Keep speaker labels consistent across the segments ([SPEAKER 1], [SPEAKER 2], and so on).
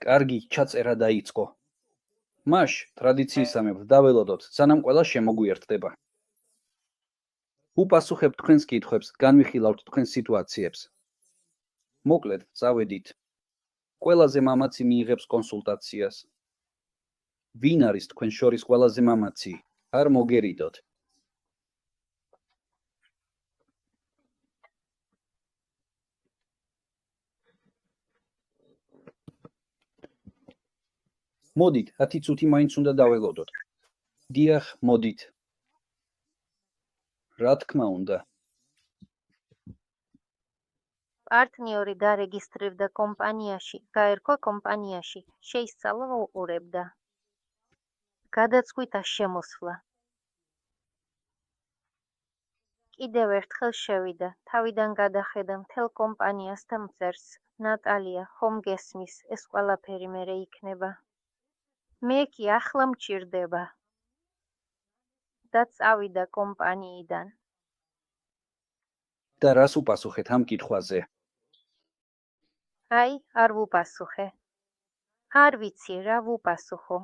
[SPEAKER 1] კარგი, ჩაწერა დაიწყო. მაშ ტრადიციისამებრ დაველოდოთ, სანამ ყველა შემოგვიერთდება. უპასუხებთ თქვენს კითხვებს, განვიხილავთ თქვენს სიტუაციებს. მოკლედ, წავედით. ყველაზე მამაცი მიიღებს კონსულტაციას. ვინ არის თქვენ შორის ყველაზე მამაცი? არ მოგერიდოთ. მოდით, 10 წუთი მაინც უნდა დაველოდოთ. დიახ, მოდით. რა თქმა უნდა.
[SPEAKER 2] პარტნიორი დარეგისტრირდა კომპანიაში, გაერქვა კომპანიაში, შეისწავლა უყურებდა. გადაწყვიტა შემოსვლა. კიდევ ერთხელ შევიდა, თავიდან გადახედა მთელ კომპანიას და მწერს. ნატალია, ხომ გესმის, ეს ყველაფერი მერე იქნება. მე კი ახლა მჭირდება. და წავიდა კომპანიიდან.
[SPEAKER 1] და რას უპასუხეთ ამ კითხვაზე?
[SPEAKER 2] აი, არ ვუპასუხე. არ ვიცი რა ვუპასუხო.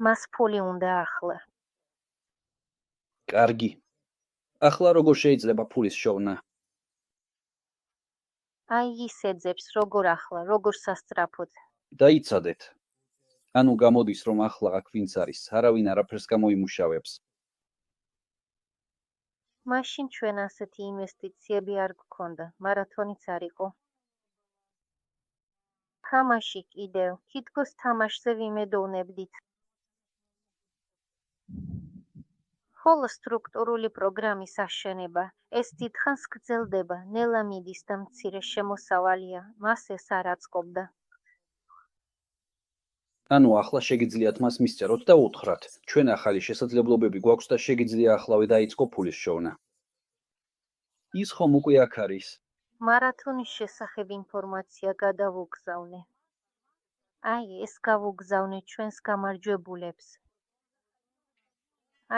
[SPEAKER 2] მას ფული უნდა ახლა.
[SPEAKER 1] კარგი. ახლა როგორ შეიძლება ფულის შოვნა?
[SPEAKER 2] აი ის ეძებს, როგორ ახლა, როგორ სასწრაფოდ.
[SPEAKER 1] დაიცადეთ. ანუ გამოდის, რომ ახლა აქ ვინც არის, არავინ არაფერს გამოიმუშავებს.
[SPEAKER 2] მაშინ ჩვენ ასეთი ინვესტიციები არ გქონდა, მარათონიც არ იყო. თამაში კიდევ, თითქოს თამაშზე ვიმედოვნებდით. ხოლო სტრუქტურული პროგრამის აშენება, ეს დიდხანს გრძელდება, ნელა მიდის და მცირე შემოსავალია, მას ეს არ აწყობდა.
[SPEAKER 1] ანუ ახლა შეგიძლიათ მას მისწეროთ და უთხრათ, ჩვენ ახალი შესაძლებლობები გვაქვს და შეგიძლია ახლავე დაიწყო ფულის შოვნა. ის ხომ უკვე აქ არის.
[SPEAKER 2] მარათონის შესახებ ინფორმაცია გადავუგზავნე. აი ეს გავუგზავნე ჩვენს გამარჯვებულებს.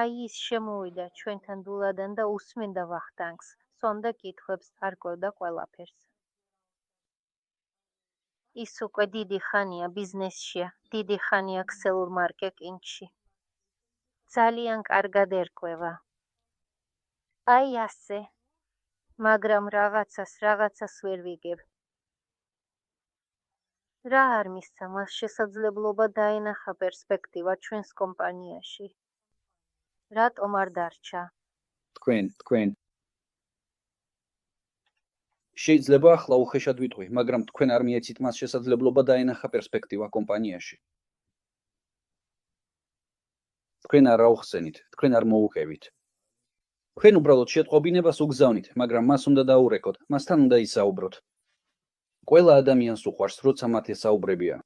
[SPEAKER 2] აი ის შემოვიდა ჩვენთან დულადან და უსმენდა ვახტანგს, სონდა კითხვებს, არკვევდა ყველაფერს. ის უკვე დიდი ხანია ბიზნესშია, დიდი ხანია ქსელურ მარკეტინგში. ძალიან კარგად ერკვევა. აი ასე. მაგრამ რაღაცას ვერ ვიგებ. რა არ მისცა მას შესაძლებლობა დაენახა პერსპექტივა ჩვენს კომპანიაში. რატომ არ დარჩა?
[SPEAKER 1] თქვენ. შეიძლება ახლა უხეშად ვიტყვი, მაგრამ თქვენ არ მიეცით მას შესაძლებლობა დაენახა პერსპექტივა კომპანიაში. თქვენ არ აუხსენით, თქვენ არ მოუყევით. თქვენ უბრალოდ შეტყობინებას უგზავნით, მაგრამ მას უნდა დაურეკოთ, მასთან უნდა ისაუბროთ. ყველა ადამიანს უყვარს, როცა მათ ესაუბრებია.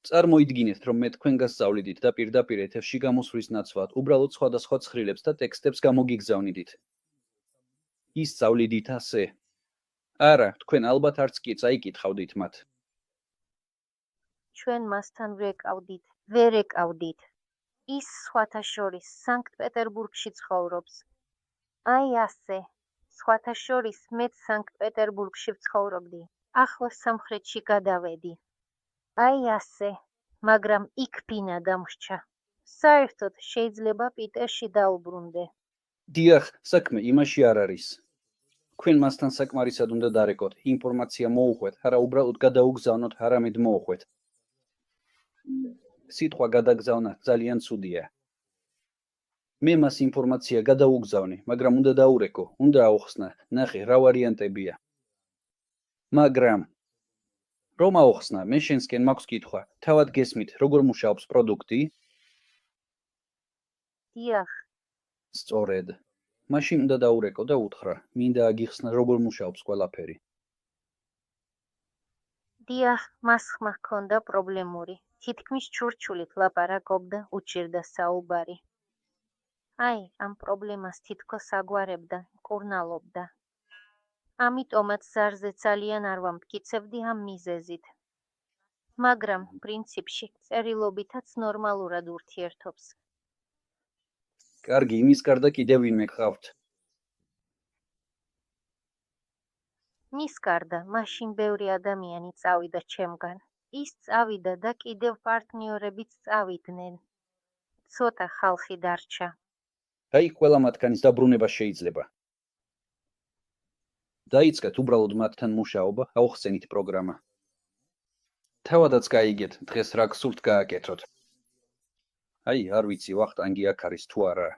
[SPEAKER 1] წარმოიდგინეთ, რომ მე თქვენ გასწავლიდით და პირდაპირ ეთერში გამოსვლის ნაცვლად უბრალოდ სხვადასხვა ცხრილებს და ტექსტებს გამოგიგზავნიდით. ისწავლიდით ასე. არა, თქვენ ალბათ არც კი წაიკითხავდით მათ.
[SPEAKER 2] ჩვენ მასთან ვერ ეკავდით. ის სხვათა შორის სანქტ-პეტერბურგში ცხოვრობს. აი ასე. სხვათა შორის მეც სანქტ-პეტერბურგში ვცხოვრობდი. ახლა სამხრეთში გადავედი. აი ასე. მაგრამ იქ ფინა დამრჩა. საერთოდ შეიძლება პიტერში დაუბრუნდე.
[SPEAKER 1] დიახ, საქმე იმაში არ არის. თქვენ მასთან საკმარისად უნდა დარეკოთ, ინფორმაცია მოუხვეთ, არა უბრალოდ გადაუგზავნოთ, არამედ მოუხვეთ. სიტყვა გადაგზავნა ძალიან ცუდია. მე მას ინფორმაცია გადაუგზავნე, მაგრამ უნდა დაურეკო, უნდა აუხსნა, ნახე რა ვარიანტებია. მაგრამ რომ აუხსნა, მე შენსკენ მაქვს კითხვა, თავად გესმით, როგორ მუშაობს პროდუქტი?
[SPEAKER 2] დიახ.
[SPEAKER 1] სწორედ. მაშინ უნდა დაურეკო და უთხრა, მინდა აგიხსნა, როგორ მუშაობს ყველაფერი.
[SPEAKER 2] დიახ, მას ხმა ჰქონდა პრობლემური. თითქმის ჩურჩულით ლაპარაკობდა, უჭირდა საუბარი. აი, ამ პრობლემას თითქოს აგვარებდა, მკურნალობდა. ამიტომაც ზარზე ძალიან არ ვამტკიცებდი ამ მიზეზით. მაგრამ პრინციპში წერილობითაც ნორმალურად ურთიერთობს.
[SPEAKER 1] კარგი, იმის გარდა კიდევ ვინმე გყავთ?
[SPEAKER 2] მის გარდა, მაშინ ბევრი ადამიანი წავიდა ჩემგან. ის წავიდა და კიდევ პარტნიორებიც წავიდნენ. ცოტა ხალხი დარჩა.
[SPEAKER 1] აი, ყველა მათგანის დაბრუნება შეიძლება. დაიწყეთ უბრალოდ მათთან მუშაობა, აუხსენით პროგრამა. თავადაც გაიგეთ, დღეს რა გსურთ გააკეთოთ. აი, არ ვიცი, ვახტანგი აქ არის თუ არა.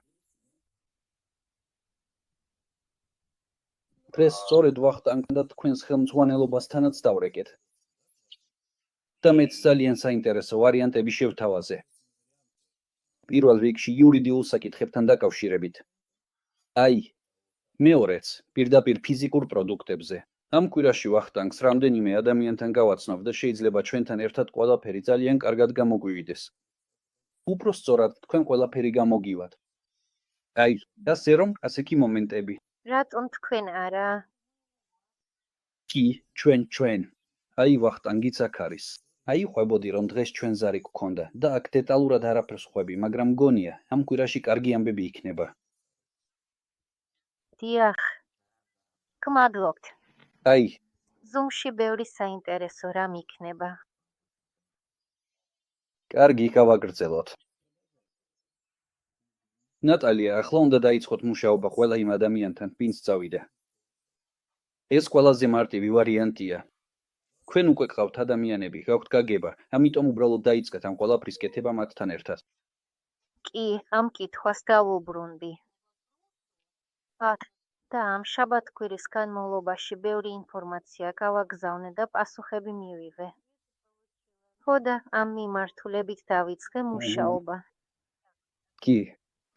[SPEAKER 1] დღეს სწორედ ვახტანგთან და თქვენს ხელმძღვანელობასთანაც დავრეკეთ. და მეც ძალიან საინტერესო ვარიანტები შევთავაზე. პირველ რიგში იურიდიულ საკითხებთან დაკავშირებით. აი, მეორეც, პირდაპირ ფიზიკურ პროდუქტებზე. ამ კვირაში ვახტანგს რამდენიმე ადამიანთან გავაცნობ და შეიძლება ჩვენთან ერთად ყველაფერი ძალიან კარგად გამოგვივიდეს. უფრო სწორად, თქვენ ყველაფერი გამოგივათ. აი, ასე რომ, ასეთი მომენტები.
[SPEAKER 2] რატომ თქვენ არა?
[SPEAKER 1] კი, ჩვენ. აი, ვახტანგიც აქ არის. აი, ხვებოდი, რომ დღეს ჩვენ ზარი გქონდა და აქ დეტალურად არაფერს ხვები, მაგრამ მგონია, ამ კვირაში კარგი ამბები იქნება.
[SPEAKER 2] დიახ. გმადლობთ.
[SPEAKER 1] აი,
[SPEAKER 2] ზუმში ბევრი საინტერესო რამ იქნება.
[SPEAKER 1] კარგი, გავაგრძელოთ. ნატალია, ახლა უნდა დაიწყოთ მუშაობა ყველა იმ ადამიანთან, ვინც წავიდა. ეს ყველაზე მარტივი ვარიანტია. თქვენ უკვე გყავთ ადამიანები, გაქვთ გაგება, ამიტომ უბრალოდ დაიწყეთ ამ ყველაფრის კეთება მათთან ერთად.
[SPEAKER 2] კი, ამ კითხვას დავუბრუნდი. და ამ შაბათ-კვირის განმავლობაში ბევრი ინფორმაცია გავაგზავნე და პასუხები მივიღე. ხო და ამ მიმართულებით დავიწყე მუშაობა.
[SPEAKER 1] კი,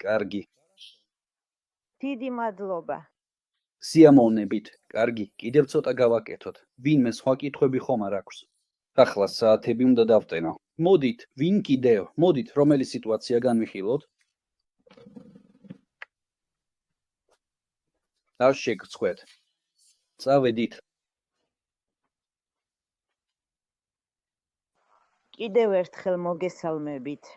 [SPEAKER 1] კარგი.
[SPEAKER 3] დიდი მადლობა.
[SPEAKER 1] სიამოვნებით, კარგი, კიდევ ცოტა გავაკეთოთ. ვინმე სხვა კითხვები ხომ არ აქვს? ახლა საათები უნდა დავტენო. მოდით, ვინ კიდევ? მოდით, რომელი სიტუაცია განვიხილოთ? არ შეგწყვეთ. წავედით.
[SPEAKER 3] კიდევ ერთხელ მოგესალმებით.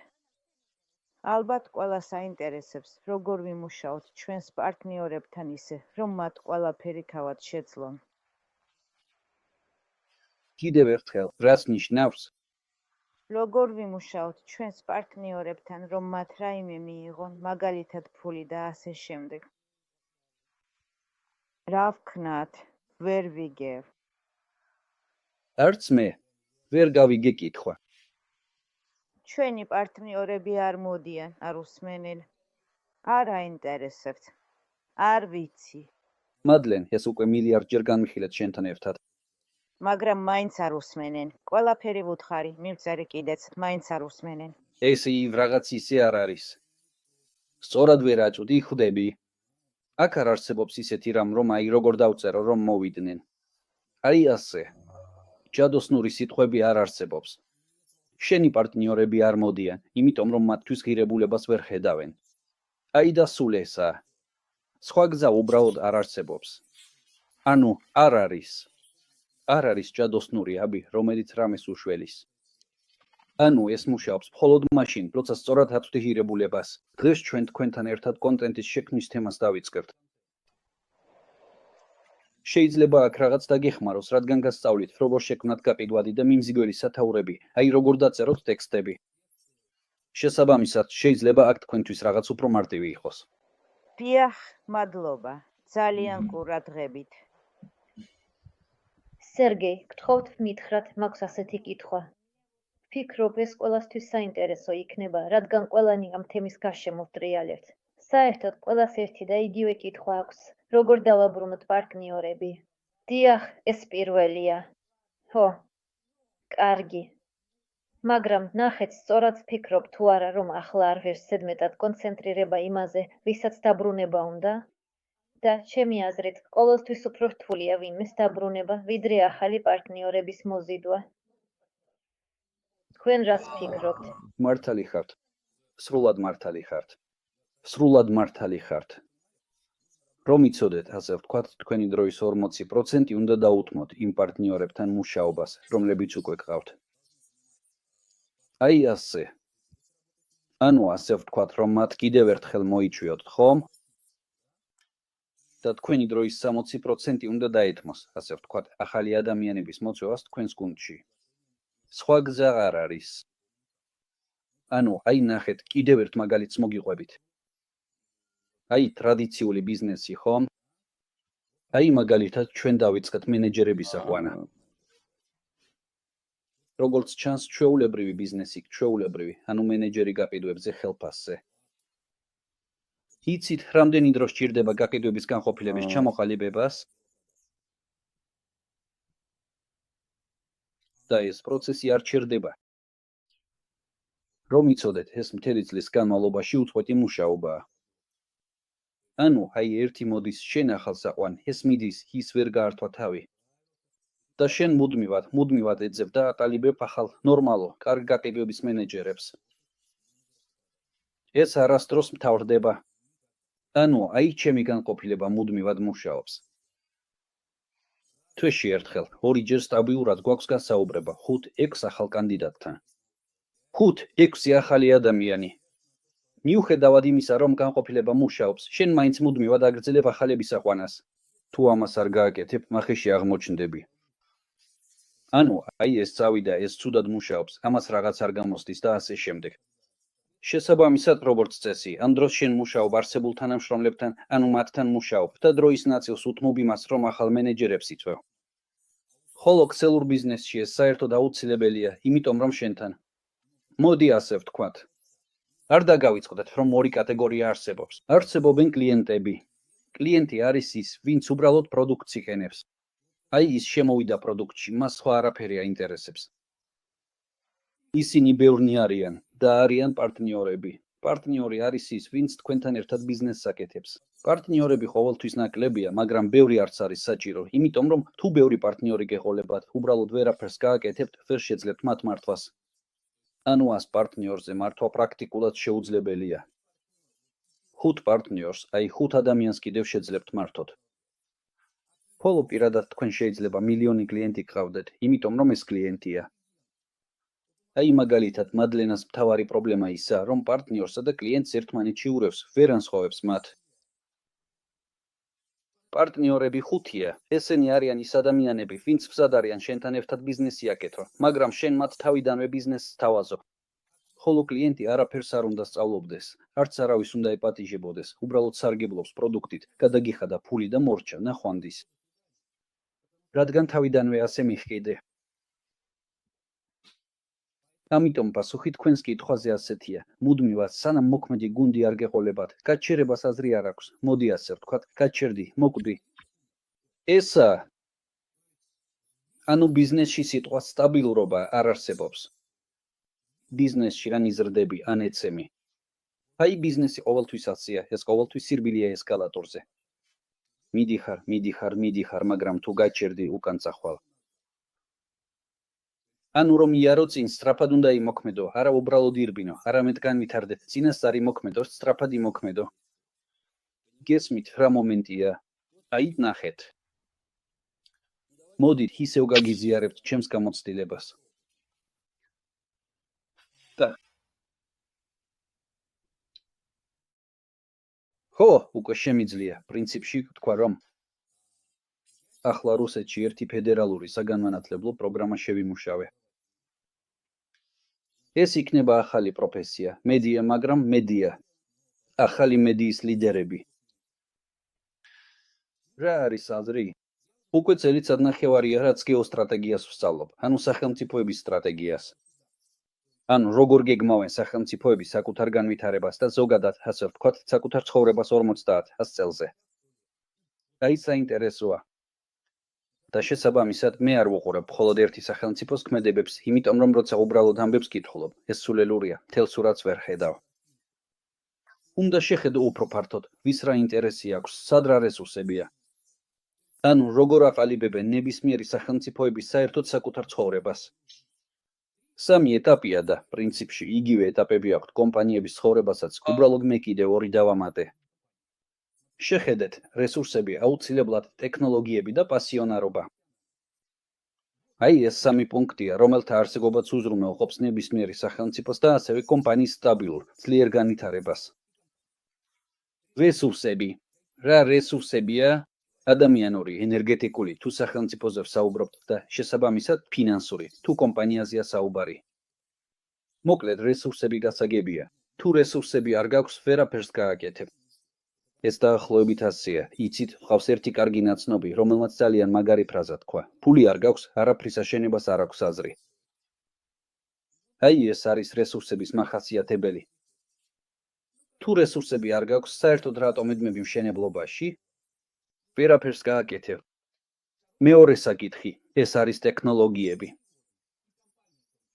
[SPEAKER 3] ალბათ ყველა საინტერესებს, როგორ ვიმუშაოთ ჩვენს პარტნიორებთან ისე, რომ მათ ყველაფერი თავად შეძლონ.
[SPEAKER 1] კიდევ ერთხელ, რას ნიშნავს?
[SPEAKER 3] როგორ ვიმუშაოთ ჩვენს პარტნიორებთან, რომ მათ რაიმე მიიღონ, მაგალითად ფული და ასე შემდეგ. რა ვქნათ, ვერ ვიგებ.
[SPEAKER 1] არც მე, ვერ გავიგე კითხვა.
[SPEAKER 3] ჩვენი პარტნიორები არ მოდიან, არ უსმენენ. არ აინტერესებთ. არ ვიცი.
[SPEAKER 1] მადლენ, ეს უკვე მილიარდჯერ განვიხილეთ შენთან ერთად.
[SPEAKER 3] მაგრამ მაინც არ უსმენენ. ყველაფერი ვუთხარი, მივწერე კიდეც, მაინც არ უსმენენ.
[SPEAKER 1] ეს იქ რაღაც ისე არ არის. სწორად ვერ აჭუდი, ხვდები. აქ არ არსებობს ისეთი რამ, რომ აი როგორ დავწერო, რომ მოვიდნენ. აი ასე. ჯადოსნური სიტყვები არ არსებობს. შენი პარტნიორები არ მოდიან, იმიტომ რომ მათთვის ღირებულებას ვერ ხედავენ. აი და სულ ესაა. სხვა გზა უბრალოდ არ არსებობს. ანუ არ არის. არ არის ჯადოსნური აბი, რომელიც რამეს უშველის. ანუ ეს მუშაობს მხოლოდ მაშინ, როცა სწორად აწვდი ღირებულებას. დღეს ჩვენ თქვენთან ერთად კონტენტის შექმნის თემას დავიწყებთ. შეიძლება აქ რაღაც დაგეხმაროს, რადგან გასწავლით, როგორ შექმნათ გაყიდვადი და მიმზიდველი სათაურები, აი როგორ დაწეროთ ტექსტები. შესაბამისად, შეიძლება აქ თქვენთვის რაღაც უფრო მარტივი იყოს.
[SPEAKER 3] დიახ, მადლობა. ძალიან ყურადღებით.
[SPEAKER 2] სერგეი, გთხოვთ მითხრათ, მაქვს ასეთი კითხვა. ვფიქრობ, ეს ყველასთვის საინტერესო იქნება, რადგან ყველანი ამ თემის გარშემო ვტრიალებთ. საერთოდ ყველას ერთი და იგივე კითხვა აქვს. როგორ დავაბრუნოთ პარტნიორები? დიახ, ეს პირველია. ხო, კარგი. მაგრამ ნახეთ, სწორად ვფიქრობ თუ არა, რომ ახლა არ ვერს ზედმეტად კონცენტრირება იმაზე, ვისაც დაბრუნება უნდა? და ჩემი აზრით, ყოველთვის უფრო რთულია ვინმეს დაბრუნება, ვიდრე ახალი პარტნიორების მოზიდვა. თქვენ რას ვფიქრობთ?
[SPEAKER 1] მართალი ხართ. სრულად მართალი ხართ. სრულად მართალი ხართ. რომ იცოდეთ, ასე ვთქვათ, თქვენი დროის 40% უნდა დაუთმოთ იმ პარტნიორებთან მუშაობას, რომლებიც უკვე გყავთ. აი ასე. ანუ ასე ვთქვათ, რომ მათ კიდევ ერთხელ მოიჩვიოთ, ხომ? და თქვენი დროის 60% უნდა დაეთმოს, ასე ვთქვათ, ახალი ადამიანების მოწვევას თქვენს გუნდში. სხვა გზა არ არის. ანუ, აი ნახეთ, კიდევ ერთ მაგალითს მოგიყვებით. აი ტრადიციული ბიზნესი, ხო? აი მაგალითად ჩვენ დავიწყეთ მენეჯერების აყვანა. როგორც ჩანს, ჩვეულებრივი ბიზნესი, ჩვეულებრივი, ანუ მენეჯერი გაყიდვებზე ხელფასზე. იცით, რამდენი დრო სჭირდება გაყიდვების განყოფილების ჩამოყალიბებას? და ეს პროცესი არ ჩერდება. რომ იცოდეთ, ეს მთელი წლის განმავლობაში უწყვეტი მუშაობაა. ანუ, აი ერთი მოდის შენ ახალს აყვან, ეს მიდის, ის ვერ გაართვა თავი. და შენ მუდმივად ეძებ და ატალიბებ ახალ, ნორმალო, კარგ გაყიდვების მენეჯერებს. ეს არასდროს მთავრდება. ანუ, აი ჩემი განყოფილება მუდმივად მუშაობს. თვეში ერთხელ, ორიჯერ სტაბილურად გვაქვს გასაუბრება 5-6 ახალ კანდიდატთან. 5-6 ახალი ადამიანი. მიუხედავად იმისა, რომ განყოფილება მუშაობს, შენ მაინც მუდმივად აგრძელებ ახალების აყვანას. თუ ამას არ გააკეთებ, მახეში აღმოჩნდები. ანუ, აი ეს წავი და ეს ცუდად მუშაობს, ამას რაღაც არ გამოსდის და ასე შემდეგ. შესაბამისად, როგორც წესი, ამ დროს შენ მუშაობ არსებულ თანამშრომლებთან, ანუ მათთან მუშაობ და დროის ნაწილს უთმობ იმას, რომ ახალ მენეჯერებს იწვევ. ხოლო ქსელურ ბიზნესში ეს საერთოდ აუცილებელია, იმიტომ რომ შენთან. მოდი ასე ვთქვათ. არ დაგავიწყდეთ, რომ ორი კატეგორია არსებობს. არსებობენ კლიენტები. კლიენტი არის ის, ვინც უბრალოდ პროდუქტს იყენებს. აი ის შემოვიდა პროდუქტში, მას სხვა არაფერი აინტერესებს. ისინი ბევრნი არიან და არიან პარტნიორები. პარტნიორი არის ის, ვინც თქვენთან ერთად ბიზნესს აკეთებს. პარტნიორები ყოველთვის ნაკლებია, მაგრამ ბევრი არც არის საჭირო, იმიტომ რომ თუ ბევრი პარტნიორი გეყოლებათ, უბრალოდ ვერაფერს გააკეთებთ, ვერ შეძლებთ მათ მართვას. ანუ 100 პარტნიორზე მართვა პრაქტიკულად შეუძლებელია. 5 პარტნიორს, აი 5 ადამიანს კიდევ შეძლებთ მართოთ. ხოლო პირადად თქვენ შეიძლება მილიონი კლიენტი გყავდეთ, იმიტომ რომ ეს კლიენტია. აი მაგალითად, მადლენას მთავარი პრობლემა ისაა, რომ პარტნიორსა და კლიენტს ერთმანეთში ურევს, ვერ ანსხვავებს მათ. პარტნიორები 5-ია, ესენი არიან ის ადამიანები, ვინც მზად არიან შენთან ერთად ბიზნესი აკეთონ, მაგრამ შენ მათ თავიდანვე ბიზნესს თავაზობ. ხოლო კლიენტი არაფერს არ უნდა სწავლობდეს, არც არავის უნდა ეპატიჟებოდეს, უბრალოდ სარგებლობს პროდუქტით, გადაგიხადა ფული და მორჩა, ნახვამდის. რადგან თავიდანვე ასე მიჰყიდე. ამიტომ პასუხი თქვენს კითხვაზე ასეთია. მუდმივად, სანამ მოქმედი გუნდი არ გეყოლებათ, გაჩერებას აზრი არ აქვს. მოდი ასე ვთქვათ, გაჩერდი, მოკვდი. ესა. ანუ ბიზნესში სიტყვა სტაბილურობა არ არსებობს. ბიზნესში რან იზრდები, ან ეცემი. აი ბიზნესი ყოველთვის ასეა, ეს ყოველთვის სირბილია ესკალატორზე. მიდიხარ, მაგრამ თუ გაჩერდი, უკან წახვალ. ანუ რომ იარო წინ, სწრაფად უნდა იმოქმედო, არა უბრალოდ ირბინო, არამედ განვითარდე, წინასწარ იმოქმედო, სწრაფად იმოქმედო. გესმით, რა მომენტია? აი ნახეთ. მოდით ისევ გაგიზიარებთ ჩემს გამოცდილებას. ხო, უკვე შემიძლია, პრინციპში თქვა რომ ახლა რუსეთში ერთი ფედერალური საგანმანათლებლო პროგრამა შევიმუშავე. ეს იქნება ახალი პროფესია, მედია, მაგრამ მედია. ახალი მედიის ლიდერები. რა არის აზრი? უკვე წელიწად ნახევარია, რაც გეოსტრატეგიას ვსწავლობ, ანუ სახელმწიფოების სტრატეგიას. ანუ როგორ გეგმავენ სახელმწიფოები საკუთარ განვითარებას და ზოგადად, ასე ვთქვათ, საკუთარ ცხოვრებას 50-100 წელზე. აი საინტერესოა. და შესაბამისად მე არ ვუყურებ მხოლოდ ერთი სახელმწიფოს ქმედებებს, იმიტომ რომ როცა უბრალოდ ამბებს კითხულობ, ეს სულელურია, მთელ სურათს ვერ ხედავ. უნდა შეხედო უფრო ფართოდ, ვის რა ინტერესი აქვს, სად რა რესურსებია. ანუ როგორ აყალიბებენ ნებისმიერი სახელმწიფოების საერთოდ საკუთარ ცხოვრებას. 3 ეტაპია და პრინციპში იგივე ეტაპები აქვთ კომპანიების ცხოვრებასაც, უბრალოდ მე კიდევ 2 დავამატე. შეხედეთ, რესურსები, აუცილებლად ტექნოლოგიები და პასიონარობა. აი ეს 3 პუნქტია, რომელთა არსებობაც უზრუნველყოფს ნებისმიერი სახელმწიფოს და ასევე კომპანიის სტაბილურ, ძლიერ განვითარებას. რესურსები. რა რესურსებია? ადამიანური, ენერგეტიკული თუ სახელმწიფოზე ვსაუბრობთ და შესაბამისად ფინანსური თუ კომპანიაზეა საუბარი. მოკლედ რესურსები გასაგებია. თუ რესურსები არ გაქვს, ვერაფერს გააკეთებ. ეს დაახლოებით ასეა. იცით, გვყავს ერთი კარგი ნაცნობი, რომელმაც ძალიან მაგარი ფრაზა თქვა. ფული არ გაქვს, არაფრის აშენებას არ აქვს აზრი. აი ეს არის რესურსების მახასიათებელი. თუ რესურსები არ გაქვს, საერთოდ რატომ ედმები მშენებლობაში? ვერაფერს გააკეთებ. მეორე საკითხი, ეს არის ტექნოლოგიები.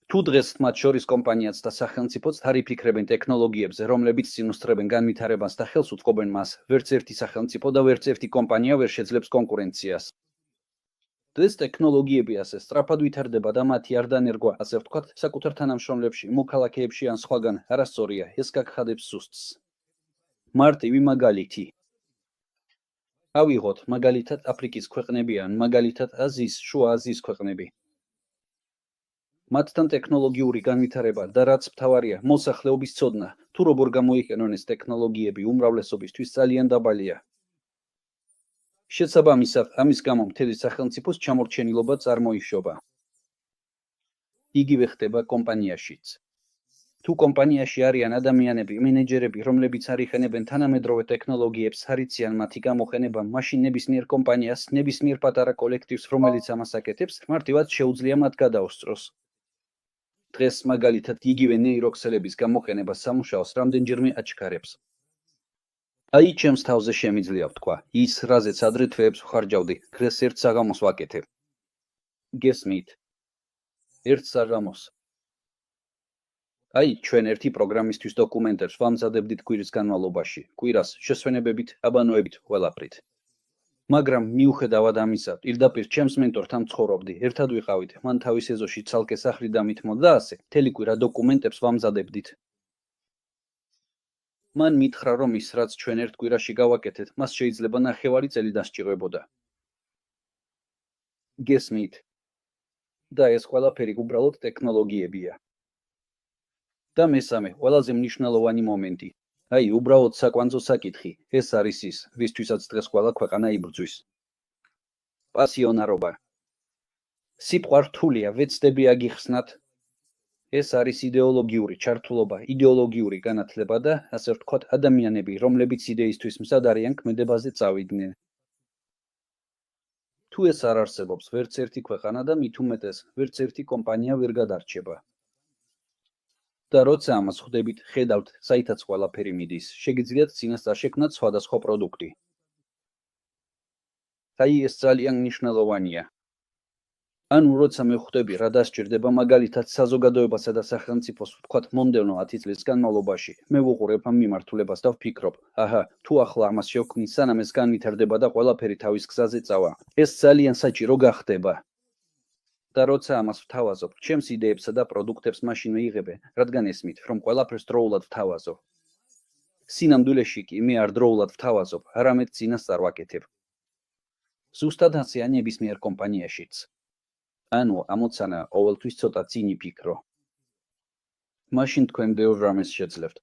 [SPEAKER 1] თუ დღეს მათ შორის კომპანიაც და სახელმწიფოც არ იფიქრებენ ტექნოლოგიებზე, რომლებიც წინუსწრებენ განვითარებას და ხელს უწყობენ მას, ვერც ერთი სახელმწიფო და ვერც ერთი კომპანია ვერ შეძლებს კონკურენციას. დღეს ტექნოლოგიები ასე სწრაფად ვითარდება და მათი არ დანერგვა, ასე ვთქვათ, საკუთარ თანამშრომლებში, მოქალაქეებში ან სხვაგან არასწორია, ეს გაგხადებს სუსტს. მარტივი მაგალითი. ავიღოთ მაგალითად აფრიკის ქვეყნები ან მაგალითად აზიის, შუა აზიის ქვეყნები. მათთან ტექნოლოგიური განვითარება და რაც მთავარია, მოსახლეობის ცოდნა, თუ როგორ გამოიყენონ ეს ტექნოლოგიები უმრავლესობისთვის ძალიან დაბალია. შესაბამისად, ამის გამო მთელი სახელმწიფოს ჩამორჩენილობა წარმოიშობა. იგივე ხდება კომპანიაშიც. თუ კომპანიაში არიან ადამიანები, მენეჯერები, რომლებიც არ იყენებენ თანამედროვე ტექნოლოგიებს, არ იციან მათი გამოყენება, მაშინ ნებისმიერ კომპანიას, ნებისმიერ პატარა კოლექტივს, რომელიც ამას აკეთებს, მარტივად შეუძლია მათ გადაუსწროს. დღეს მაგალითად იგივე ნეიროქსელების გამოყენება სამუშაოს რამდენჯერმე აჩქარებს. აი ჩემს თავზე შემიძლია ვთქვა, ის რაზეც ადრე თვეებს ვხარჯავდი, დღეს ერთ საღამოს ვაკეთებ. გესმით? ერთ საღამოს. აი, ჩვენ ერთი პროგრამისთვის დოკუმენტებს ვამზადებდით კვირის განმავლობაში, კვირას შესვენებებით, აბანოებით, ყველაფრით. მაგრამ მიუხედავად ამისა, პირდაპირ ჩემს მენტორთან ცხოვრობდი, ერთად ვიყავით, მან თავის ეზოში ცალკე სახლი დამითმო და ასე, მთელი კვირა დოკუმენტებს ვამზადებდით. მან მითხრა, რომ ის, რაც ჩვენ ერთ კვირაში გავაკეთეთ, მას შეიძლება 9 წელი დასჭირვებოდა. გესმით? და ეს ყველაფერი უბრალოდ ტექნოლოგიებია. და მესამე, ყველაზე მნიშვნელოვანი მომენტი. აი, უბრალოდ საკვანძო საკითხი, ეს არის ის, ვისთვისაც დღეს ყველა ქვეყანა იბრძვის. პასიონარობა. სიყვარ რთულია, ვეცდები აგიხსნათ. ეს არის იდეოლოგიური ჩართულობა, იდეოლოგიური განათლება და, ასე ვთქვათ, ადამიანები, რომლებიც იდეისთვის მზად არიან ქმედებაზე წავიდნენ. თუ ეს არ არსებობს, ვერც ერთი ქვეყანა და მით უმეტეს, ვერც ერთი კომპანია ვერ გადარჩება. და როცა ამას ხვდებით, ხედავთ, საითაც ყველაფერი მიდის, შეგიძლიათ წინასწარ შექმნათ სხვადასხვა პროდუქტი. აი ეს ძალიან მნიშვნელოვანია. ანუ როცა მე ხვდები, რა დასჭირდება მაგალითად საზოგადოებასა და სახელმწიფოს, ვთქვათ, მომდევნო 10 წლის განმავლობაში, მე ვუყურებ ამ მიმართულებას და ვფიქრობ, აჰა, თუ ახლა ამას შევქმნით, სანამ ეს განვითარდება და ყველაფერი თავის გზაზე წავა, ეს ძალიან საჭირო გახდება. და როცა ამას ვთავაზობ, ჩემს იდეებსა და პროდუქტებს მაშინ ვეიღებე, რადგან ესმით, რომ ყველაფერს დროულად ვთავაზობ. სინამდვილეში კი მე არ დროულად ვთავაზობ, არამედ წინასწარ ვაკეთებ. ზუსტად ასეა ნებისმიერ კომპანიაშიც. ანუ ამოცანა ყოველთვის ცოტა წინ იფიქრო. მაშინ თქვენ ბევრ რამეს შეძლებთ.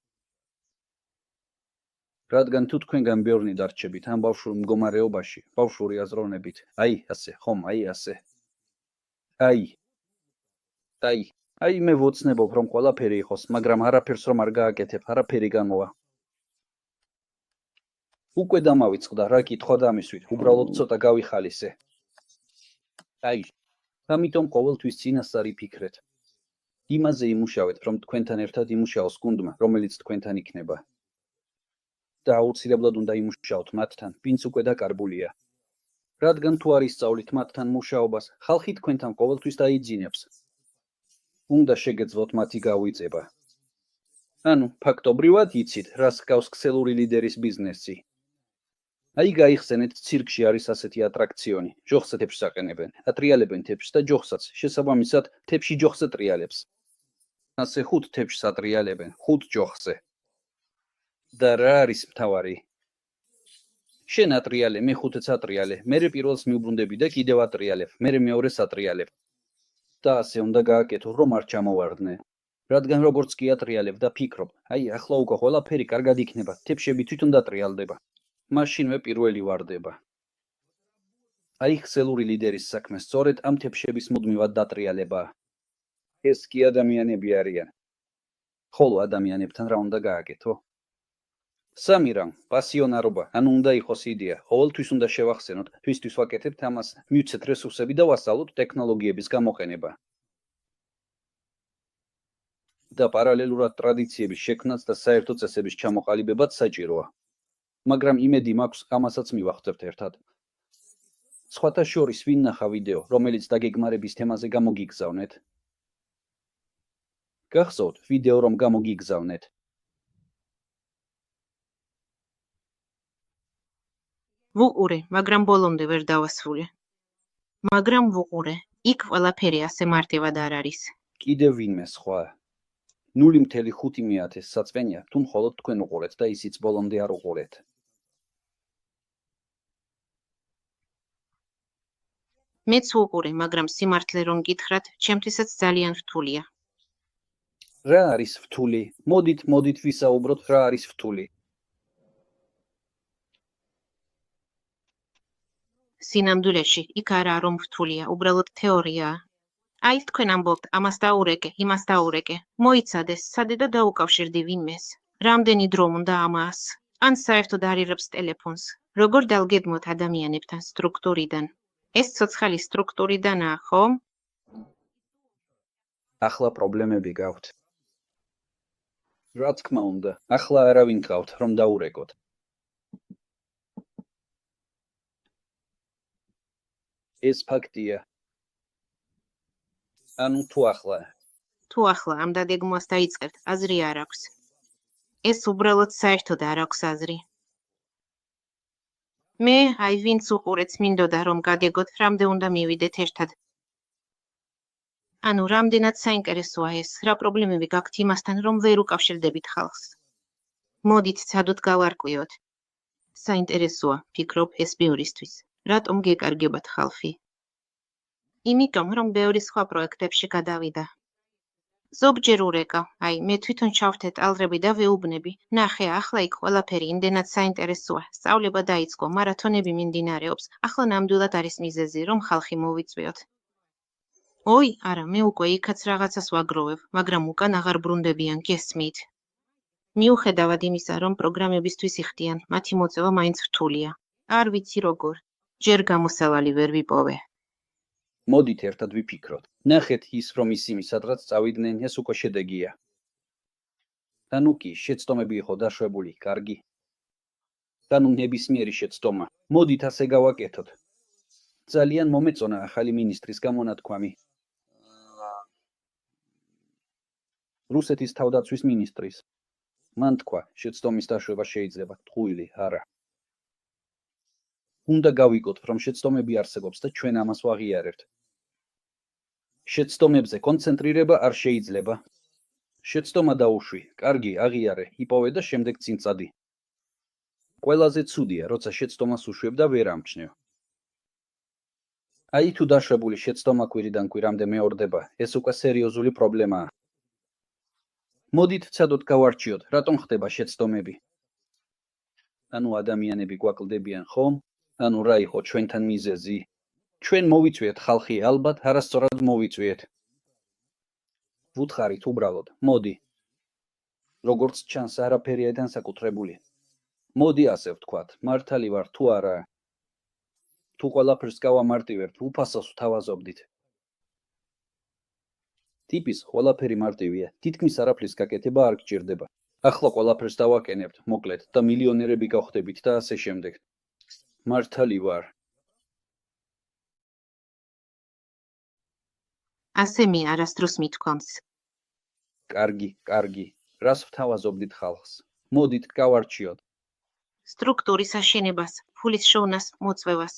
[SPEAKER 1] რადგან თუ თქვენგან ბევრნი დარჩებით ამ ბავშვურ მდგომარეობაში, ბავშვური აზროვნებით, აი ასე, ხომ, აი ასე. აი მე ვოცნებობ, რომ ყველაფერი იყოს, მაგრამ არაფერს რომ არ გააკეთებ, არაფერი განმოვა. უკვე დამავიწყდა, რა კითხვა დამისვით, უბრალოდ ცოტა გავიხალისე. ამიტომ ყოველთვის წინასწარ იფიქრეთ. იმაზე იმუშავეთ, რომ თქვენთან ერთად იმუშაოს გუნდმა, რომელიც თქვენთან იქნება. და აუცილებლად უნდა იმუშაოთ მათთან, ვინც უკვე დაკარგულია. რადგან თუ არ ისწავლით მათთან მუშაობას, ხალხი თქვენთან ყოველთვის დაიძინებს. უნდა შეგეძლოთ მათი გავიწება. ანუ, ფაქტობრივად იცით, რას ჰგავს ქსელური ლიდერის ბიზნესი. აი გაიხსენეთ, ცირკში არის ასეთი ატრაქციონი, ჯოხზე თეფშს აყენებენ, ატრიალებენ თეფშს და ჯოხსაც, შესაბამისად, თეფში ჯოხზე ტრიალებს. ასე 5 თეფშს ატრიალებენ, 5 ჯოხზე. და რა არის მთავარი? შენ ატრიალე, მე 5-ს ატრიალე, მერე პირველს მიუბრუნდები და კიდევ ატრიალებ, მერე მეორეს ატრიალებ. და ასე უნდა გააკეთო, რომ არ ჩამოვარდნე. რადგან როგორც კი ატრიალებ და ფიქრობ, აი ახლა უკვე ყველაფერი კარგად იქნება, თეფშები თვითონ დატრიალდება. მაშინვე პირველი ვარდება. აი ხსელური ლიდერის საქმე სწორედ ამ თეფშების მუდმივად დატრიალებაა. ეს კი ადამიანები არიან. ხოლო ადამიანებთან რა უნდა გააკეთო? სამი რამ, პასიონარობა, ანუ უნდა იყოს იდეა, ყოველთვის უნდა შევახსენოთ, თვისთვის ვაკეთებთ ამას, მივცეთ რესურსები და ვასწავლოთ ტექნოლოგიების გამოყენება. და პარალელურად ტრადიციების შექმნაც და საერთო წესების ჩამოყალიბებაც საჭიროა. მაგრამ იმედი მაქვს, ამასაც მივახცევთ ერთად. სხვათა შორის ვინ ნახა ვიდეო, რომელიც დაგეგმარების თემაზე გამოგიგზავნეთ? გახსოვთ ვიდეო რომ გამოგიგზავნეთ?
[SPEAKER 4] ვუყურე, მაგრამ ბოლომდე ვერ დავასრულე. მაგრამ ვუყურე, იქ ყველაფერი ასე მარტივად არ არის.
[SPEAKER 1] კიდევ ვინმე სხვა? 0.5 საწვენია, თუ მხოლოდ თქვენ უყურეთ და ისიც ბოლომდე არ უყურეთ.
[SPEAKER 4] მეც ვუყურე, მაგრამ სიმართლე რომ გითხრათ, ჩემთვისაც ძალიან რთულია.
[SPEAKER 1] რა არის რთული? მოდით ვისაუბროთ რა არის რთული.
[SPEAKER 4] სინამდვილეში, იქ არაა რომ რთულია, უბრალოდ თეორიაა. აი თქვენ ამბობთ, ამას დაურეკე, იმას დაურეკე. მოიცადეს, სადე და დაუკავშირდი ვინმეს. რამდენი დრო უნდა ამას? ან საერთოდ არიღებს ტელეფონს. როგორ დავგეგმოთ ადამიანებთან სტრუქტურიდან? ეს ცოცხალი სტრუქტურიდანაა, ხო?
[SPEAKER 1] ახლა პრობლემები გაქვთ. რა თქმა უნდა, ახლა არავინ გყავთ რომ დაურეკოთ. ეს ფაქტია. ანუ თუ
[SPEAKER 4] ახლა ამ დაგეგმვას დაიწყებთ, აზრი არ აქვს. ეს უბრალოდ საერთოდ არ აქვს აზრი. მე, აი ვინც უყურეთს მინდოდა რომ გაგეგოთ, რამდენ უნდა მივიდეთ ერთად. ანუ რამდენად საინტერესოა ეს, რა პრობლემები გაქვთ იმასთან, რომ ვერ უკავშირდებით ხალხს. მოდით ცადოთ გავარკვიოთ. საინტერესოა, ფიქრობ ეს ბევრისთვის. რატომ გეკარგებათ ხალხი? იმიტომ, რომ ბევრი სხვა პროექტებში გადავიდა. ზოგჯერ ურეკავ, აი, მე თვითონ ჩავთე ტალღები და ვეუბნები. ნახე, ახლა იქ ყველაფერი იმდენად საინტერესოა. სწავლება დაიწყო, მარათონები მიმდინარეობს. ახლა ნამდვილად არის მიზეზი, რომ ხალხი მოვიწვიოთ. ой, არა, მე უკვე იქაც რაღაცას ვაგროვებ, მაგრამ უკან აღარ ბრუნდებიან, გესმით. მიუხედავად იმისა, რომ პროგრამებისთვის იხდიან, მათი მოწევა მაინც რთულია. არ ვიცი როგორ. ჯერ გამოსავალი ვერ ვიპოვე.
[SPEAKER 1] მოდით ერთად ვიფიქროთ. ნახეთ ის რომ ისინი სადღაც წავიდნენ, ეს უკვე შედეგია. ანუ კი, შეცდომები იყო დაშვებული, კარგი. ანუ ნებისმიერი შეცდომა. მოდით ასე გავაკეთოთ. ძალიან მომეწონა ახალი მინისტრის გამონათქვამი. რუსეთის თავდაცვის მინისტრის. მან თქვა, შეცდომის დაშვება შეიძლება, ტყუილი, არა. უნდა გავიგოთ, რომ შეცდომები არსებობს და ჩვენ ამას ვაღიარებთ. შეცდომებზე კონცენტრირება არ შეიძლება. შეცდომა დაუშვი, კარგი, აღიარე, იპოვე და შემდეგ წინ წადი. ყველაზე ცუდია, როცა შეცდომას უშვებ და ვერ ამჩნევ. აი თუ დაშვებული შეცდომა კვირიდან კვირამდე მეორდება, ეს უკვე სერიოზული პრობლემაა. მოდით ცადოთ გავარჩიოთ, რატომ ხდება შეცდომები. ანუ ადამიანები გვაკლდებიან, ხომ? ანუ რა იყო ჩვენთან მიზეზი? ჩვენ მოვიწვიეთ ხალხი, ალბათ არასწორად მოვიწვიეთ. ვუთხარით უბრალოდ, მოდი. როგორც ჩანს, არაფერია განსაკუთრებული. მოდი ასე ვთქვათ, მართალი ვარ თუ არა. თუ ყველაფერს გავამარტივებთ, უფასოს ვთავაზობდით. ტიპის ყველაფერი მარტივია, თითქმის არაფრის გაკეთება არ გჭირდება. ახლა ყველაფერს დავაკენებთ, მოკლედ და მილიონერები გავხდებით და ასე შემდეგ. მართალი ვარ.
[SPEAKER 4] ასე მე არასდროს მithქვამს.
[SPEAKER 1] კარგი. რას ვთავაზობდით ხალხს? მოდით გავარჩიოთ.
[SPEAKER 4] სტრუქტურის აშენებას, ფულის შოვნას, მოწვევას.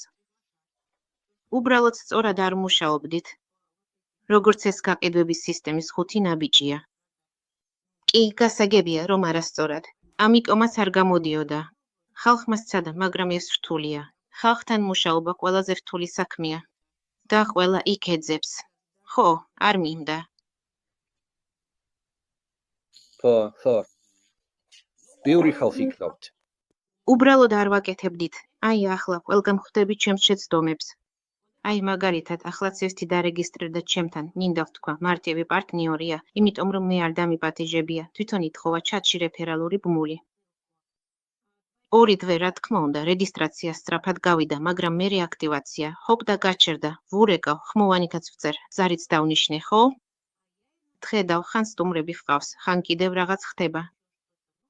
[SPEAKER 4] უბრალოდ სწორად არ მუშაობდით. როგორც ეს გაყიდვების სისტემის 5 ნაბიჯია. კი, გასაგებია, რომ არასწორად. ამიტომაც არ გამოდიოდა. ხალხმა სცადა, მაგრამ ეს რთულია. ხალხთან მუშაობა ყველაზე რთული საქმეა. და ყველა იქ ეძებს. ხო, არ მინდა.
[SPEAKER 1] ხო. ბევრი ხალხი გყავთ.
[SPEAKER 4] უბრალოდ არ ვაკეთებდით. აი ახლა ყველგან ხვდები ჩემს შეცდომებს. აი მაგალითად, ახლაც ერთი დარეგისტრირდა ჩემთან, ნინდა ვთქვა, მარტივი პარტნიორია, იმიტომ რომ მე არ დამიპატიჟებია, თვითონ ითხოვა ჩატში რეფერალური ბმული. ორი დღე, რა თქმა უნდა, რეგისტრაცია სწრაფად გავიდა, მაგრამ მე რეაქტივაცია, ჰოპ და გაჩერდა, ვურეკავ, ხმოვანითაც ვწერ, ზარიც დავნიშნე, ხო? ხედავ, ხან სტუმრები ჰყავს, ხან კიდევ რაღაც ხდება.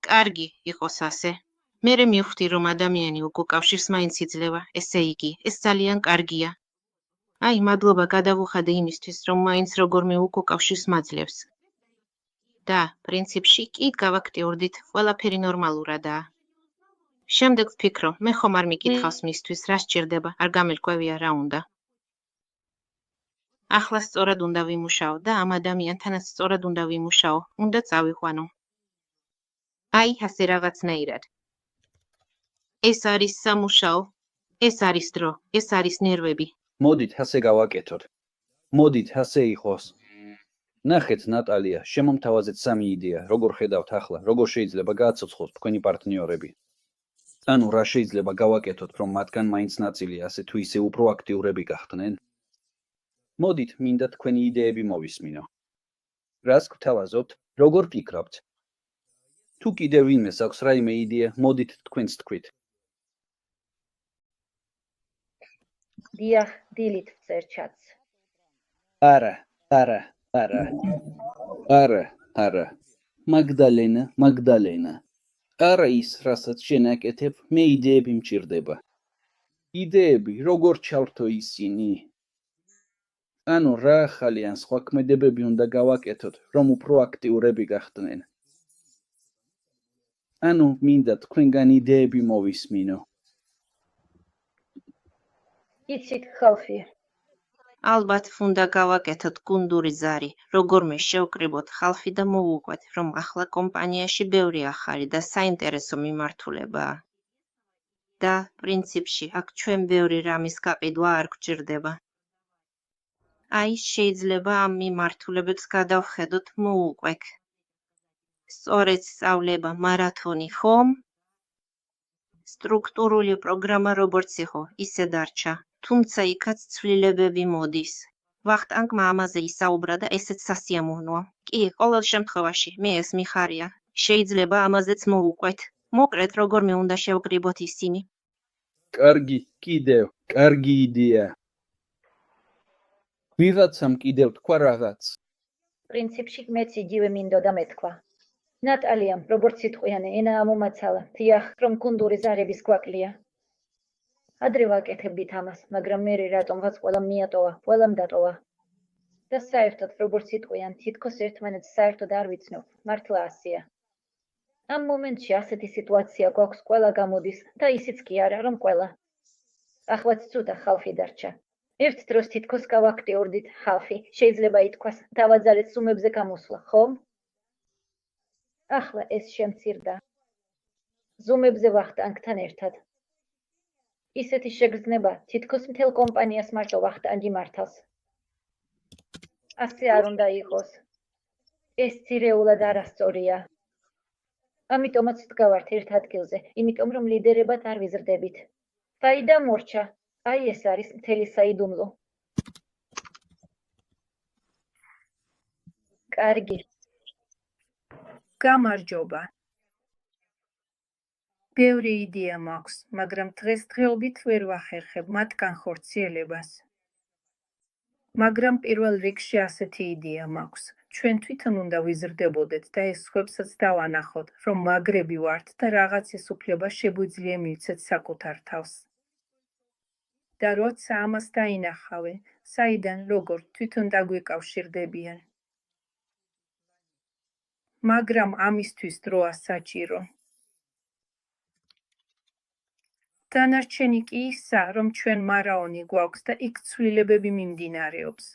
[SPEAKER 4] კარგი, იყოს ასე. მერე მივხვდი, რომ ადამიანი უკავშირს მაინც იძლევა, ესე იგი, ეს ძალიან კარგია. აი, მადლობა გადავუხადე იმისთვის, რომ მაინც როგორმე უკავშირს მაძლევს. და, პრინციპში კი გავაქტიურდით, ყველაფერი ნორმალურადაა. შემდეგ ვფიქრო, მე ხომ არ მიკითხავს მისთვის, რა სჭირდება, არ გამელკვევია რა უნდა. ახლა სწორად უნდა ვიმუშაო და ამ ადამიანთანაც სწორად უნდა ვიმუშაო, უნდა წავიყვანო. აი, ასე რაღაცნაირად. ეს არის სამუშაო, ეს არის დრო, ეს არის ნერვები.
[SPEAKER 1] მოდით ასე გავაკეთოთ. მოდით ასე იყოს. ნახეთ, ნატალია, შემომთავაზეთ სამი იდეა, როგორ ხედავთ ახლა, როგორ შეიძლება გააცოცხლოთ თქვენი პარტნიორები. ანუ რა შეიძლება გავაკეთოთ, რომ მათგან მაინც ნაწილი ასე თუ ისე უფრო აქტიურები გახდნენ? მოდით, მინდა თქვენი იდეები მოვისმინო. რას გვთავაზობთ, როგორ ფიქრობთ? თუ კიდევ ვინმეს აქვს რაიმე იდეა, მოდით თქვენც თქვით.
[SPEAKER 2] დიახ, დილით ვწერ ჩატს.
[SPEAKER 1] არა. მაგდალენა. არა ის, რასაც შენ აკეთებ, მე იდეები მჭირდება. იდეები, როგორ ჩავრთო ისინი? ანუ რა ახალი ან სხვა ქმედებები უნდა გავაკეთოთ, რომ უფრო აქტიურები გახდნენ. ანუ მინდა თქვენგან იდეები მოვისმინო.
[SPEAKER 2] იცით, ხალხი,
[SPEAKER 4] ალბათ უნდა გავაკეთოთ გუნდური ზარი, როგორმე შევკრიბოთ ხალხი და მოვუყვეთ, რომ ახლა კომპანიაში ბევრი ახალი და საინტერესო მიმართულებაა. და, პრინციპში, აქ ჩვენ ბევრი რამის გაყიდვა არ გვჭირდება. აი, შეიძლება ამ მიმართულებებს გადავხედოთ მოვუყვეთ. სწორედ სწავლება, მარათონი, ხომ? სტრუქტურული პროგრამა როგორც იყო, ისე დარჩა, თუმცა იქაც ცვლილებები მოდის. ვახტანგმა ამაზე ისაუბრა და ესეც სასიამოვნოა. კი, ყოველ შემთხვევაში, მე ეს მიხარია. შეიძლება ამაზეც მოვუყვეთ. მოკლედ, როგორმე უნდა შევკრიბოთ ისინი.
[SPEAKER 1] კარგი იდეა. ვიღაცამ კიდევ თქვა რაღაც.
[SPEAKER 2] პრინციპში მეც იგივე მინდოდა მეთქვა. ნატალიამ, როგორც სიტყვიანი ენა ამომაცალა, დიახ, რომ გუნდური ზარების გვაკლია. ადრე ვაკეთებდით ამას, მაგრამ მერე რატომღაც ყველამ მიატოვა, ყველამ დატოვა. და საერთოდ, როგორც სიტყვიან, თითქოს ერთმანეთს საერთოდ არ ვიცნობ, მართლა ასეა. ამ მომენტში ასეთი სიტუაცია გვაქვს, ყველა გამოდის და ისიც კი არა, რომ ყველა. ახლაც ცუდა ხალხი დარჩა. ერთ დროს თითქოს გავაქტიურდით ხალხი, შეიძლება ითქვას, დავაძალეთ ზუმებზე გამოსვლა, ხომ? ახლა ეს შემცირდა. ზუმებზე ვახტანგთან ერთად. ისეთი შეგრძნება თითქოს მთელ კომპანიას მარტო ვახტანგი მართავს. ასე არ უნდა იყოს. ეს ძირეულად არასწორია. ამიტომაც ვდგავართ ერთ ადგილზე, იმიტომ რომ ლიდერებად არ ვიზრდებით. ფაიდა მორჩა. აი ეს არის მთელი საიდუმლო. კარგი.
[SPEAKER 5] გამარჯობა. ბევრი იდეა მაქვს, მაგრამ დღესდღეობით ვერ ვახერხებ მათგან ხორციელებას. მაგრამ პირველ რიგში ასეთი იდეა მაქვს. ჩვენ თვითონ უნდა ვიზრდებოდეთ და ეს სხვებსაც დავანახოთ, რომ მაგრები ვართ და რაღაცის უფლება შეგვიძლია მივცეთ საკუთარ თავს. და როცა ამას დაინახავენ, საიდან როგორ თვითონ დაგვიკავშირდებიან. მაგრამ ამისთვის დროა საჭირო. დანარჩენი კი ისა, რომ ჩვენ მარაონი გვაქვს და იქ ცვლილებები მიმდინარეობს.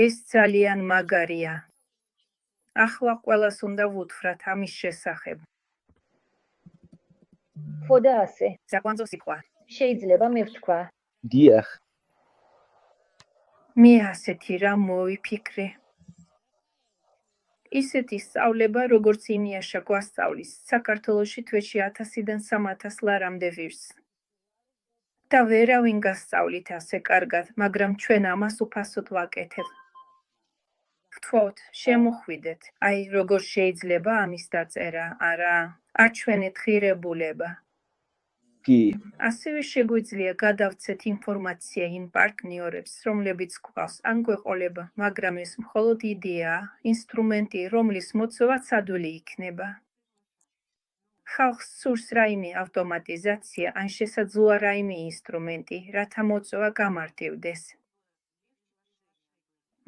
[SPEAKER 5] ეს ძალიან მაგარია. ახლა ყველას უნდა ვუთხრათ ამის შესახებ.
[SPEAKER 2] ხო და ასე.
[SPEAKER 5] საკვანძო სიტყვა.
[SPEAKER 2] შეიძლება მე ვთქვა.
[SPEAKER 1] დიახ.
[SPEAKER 5] მე ასეთი რამ მოვიფიქრე. ისეთი სწავლება, როგორც ინიაშა გვასწავლის, საქართველოში თვეში 1000-დან 3000 ლარამდე ვირს. და ვერავინ გასწავლით ასე კარგად, მაგრამ ჩვენ ამას უფასოდ ვაკეთებთ. ვთქვათ, შემოხვიდეთ, აი როგორ შეიძლება ამის დაწერა, არა, აჩვენეთ ღირებულება.
[SPEAKER 1] კი,
[SPEAKER 5] ასევე შეგვიძლია გადავცეთ ინფორმაცია იმ პარტნიორებს, რომლებიც გვყავს ან გვეყოლება, მაგრამ ეს მხოლოდ იდეაა, ინსტრუმენტი, რომლის მოწვევაც ადვილი იქნება. ხალხს სურს რაიმე ავტომატიზაცია ან შესაძლოა რაიმე ინსტრუმენტი, რათა მოწვევა გამარტივდეს.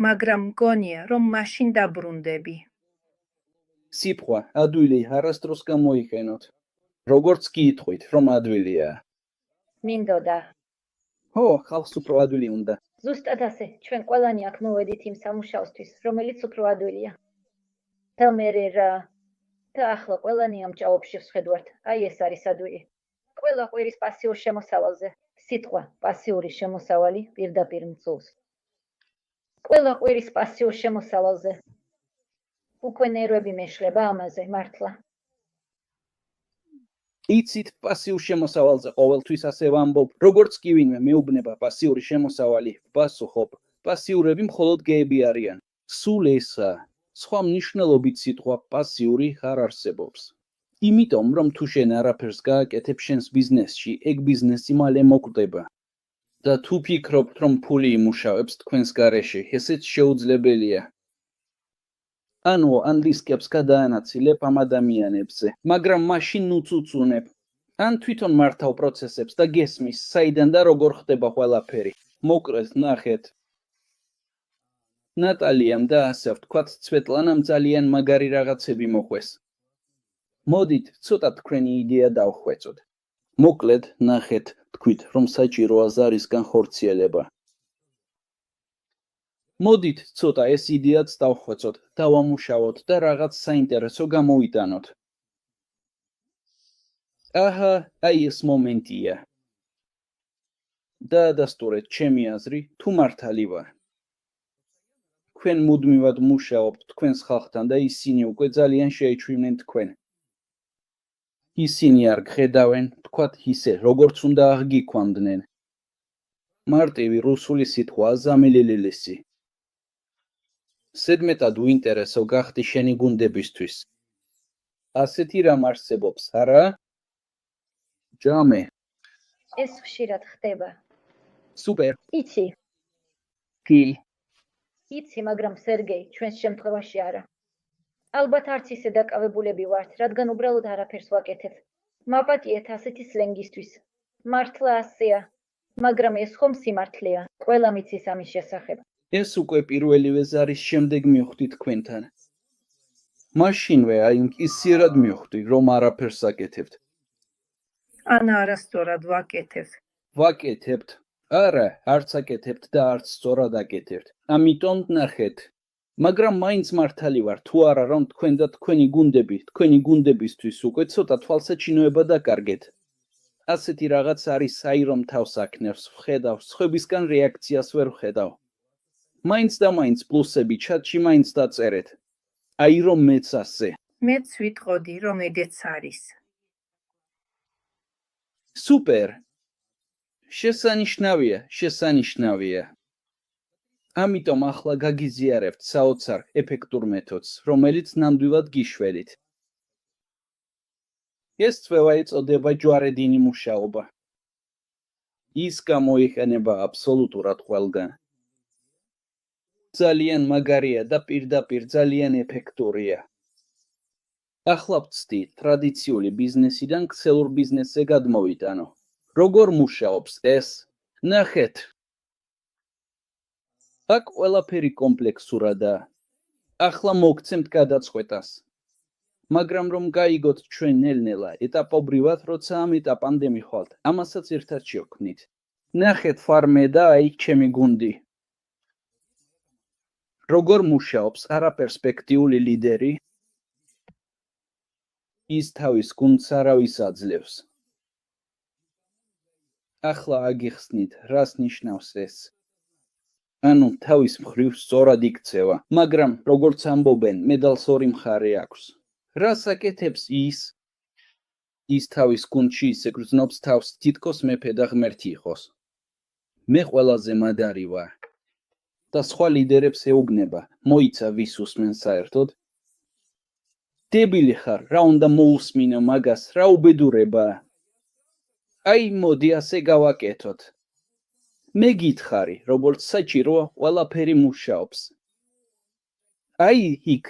[SPEAKER 5] მაგრამ მგონია, რომ მაშინ დაბრუნდები.
[SPEAKER 1] სიტყვა ადვილი არასდროს გამოიყენოთ. როგორც გითხვით, რომ ადვილია.
[SPEAKER 2] მინდოდა.
[SPEAKER 1] ხო, ხალხს უფრო ადვილი უნდა.
[SPEAKER 2] ზუსტად ასე, ჩვენ ყველანი აქ მოვედით იმ სამუშაოსთვის, რომელიც უფრო ადვილია. და მე რა და ახლა ყველანი ამ ჭაობში ვხედავთ. აი ეს არის ადვილი. ყველა ყვირის პასიურ შემოსავალზე. სიტყვა პასიური შემოსავალი პირდაპირ მწვს. ყველა ყვირის პასიურ შემოსავალზე. უკვე ნერვები მეშლება ამაზე, მართლა.
[SPEAKER 1] იცით პასიურ შემოსავალზე ყოველთვის ასე ვამბობ, როგორც კი ვინმე მეუბნება პასიური შემოსავალი, ვპასუხობ, პასიურები მხოლოდ გეები არიან. სულ ესა, სხვა მნიშვნელობით სიტყვა პასიური არ არსებობს. იმიტომ, რომ თუ შენ არაფერს გააკეთებ შენს ბიზნესში, ეგ ბიზნესი მალე მოკვდება. და თუ ფიქრობთ, რომ ფული იმუშავებს თქვენს გარეშე, ესეც შეუძლებელია. ანუ ან რისკებს გადაანაცილებ ამ ადამიანებზე, მაგრამ მაშინ უწუწუნებ. ან თვითონ მართავ პროცესებს და გესმის, საიდან და როგორ ხდება ყველაფერი. მოკლედ, ნახეთ. ნატალიამ და ასე ვთქვათ, სვეტლანამ ძალიან მაგარი რაღაცები მოყვეს. მოდით, ცოტა თქვენი იდეა დავხვეწოთ. მოკლედ, ნახეთ, თქვით, რომ საჭიროა ზარის განხორციელება. მოდით, ცოტა ეს იდეაც დავხვეწოთ, დავამუშავოთ და რაღაც საინტერესო გამოვიტანოთ. აჰა, აი ეს მომენტია. დაადასტურეთ ჩემი აზრი, თუ მართალი ვარ. თქვენ მუდმივად მუშაობთ თქვენს ხალხთან და ისინი უკვე ძალიან შეეჩვიმნენ თქვენ. ისინი არ გხედავენ, თქვათ ისე, როგორც უნდა აღგიქვამდნენ. მარტივი რუსული სიტყვაა ზამილილილისი. სედმეტად უინტერესო გახდი შენი გუნდებისთვის. ასეთი რამ არსებობს, არა? ჯამე.
[SPEAKER 2] ეს ხშირად ხდება.
[SPEAKER 1] სუპერ.
[SPEAKER 2] იცი,
[SPEAKER 1] კი.
[SPEAKER 2] იცი, მაგრამ სერგეი, ჩვენს შემთხვევაში არა. ალბათ არც ისე დაკავებულები ვართ, რადგან უბრალოდ არაფერს ვაკეთებ. მაპატიეთ ასეთი სლენგისთვის. მართლა ასეა, მაგრამ ეს ხომ სიმართლეა. ყველა მიცის ამის შესახებ.
[SPEAKER 1] ეს უკვე პირველივე ზარის შემდეგ მივხვდი თქვენთან. მაშინვე აი ისიერად მივხვდი, რომ არაფერს აკეთებთ.
[SPEAKER 5] ან არასწორად ვაკეთებ.
[SPEAKER 1] ვაკეთებთ. არა, არც აკეთებთ და არც სწორად აკეთებთ. ამიტომ ნახეთ. მაგრამ მაინც მართალი ვარ, თუ არა რომ თქვენ და თქვენი გუნდები, თქვენი გუნდებისთვის უკვე ცოტა თვალსაჩინოება დაკარგეთ. ასეთი რაღაც არის აი რომ თავს აქნევს, ვხედავ, სხვებისგან რეაქციას ვერ ვხედავ. მაინც და მაინც პლუსები ჩატში მაინც დაწერეთ. აი რომ მეც ასე.
[SPEAKER 5] მეც ვიტყოდი, რომ ეგეც არის.
[SPEAKER 1] სუპერ. შესანიშნავია, შესანიშნავია. ამიტომ ახლა გაგიზიარებთ საოცარ ეფექტურ მეთოდს, რომელიც ნამდვილად გიშველით. ეს წვევა ეწოდება ჯვარედინი მუშაობა. ის გამოიყენება აბსოლუტურად ყველგან. ძალიან მაგარია და პირდაპირ ძალიან ეფექტურია. ახლა ვწდი ტრადიციული ბიზნესიდან ქსელურ ბიზნესზე გადმოვიტანო. როგორ მუშაობს ეს? ნახეთ. აქ ყველაფერი კომპლექსურადაა. ახლა მოგცემთ გადაწყვეტას. მაგრამ რომ გაიგოთ ჩვენ ნელ-ნელა ეტაპობრივად, როცა ამ ეტაპამდე მიხვალთ, ამასაც ერთად შევქმნით. ნახეთ ფარმე და აი ჩემი გუნდი. როგორ მუშაობს არაპერსპექტიული ლიდერი? ის თავის გუნდს არავის აძლევს. ახლა აგიხსნით, რას ნიშნავს ეს. ანუ თავის მხრივ სწორად იქცევა, მაგრამ როგორც ამბობენ, მედალს ორი მხარე აქვს. რას აკეთებს ის? ის თავის გუნდში ისე გრძნობს თავს, თითქოს მეფე და ღმერთი იყოს. მე ყველაზე მადარი ვარ. და სხვა ლიდერებს ეუბნება, მოიცა ვის უსმენ საერთოდ. დებილი ხარ, რა უნდა მოусმინო მაგას, რა უბედურებაა. აი, მოდი ასე გავაკეთოთ. მე გითხარი, როგორც საჭიროა, ყველაფერი მუშაობს. აი იქ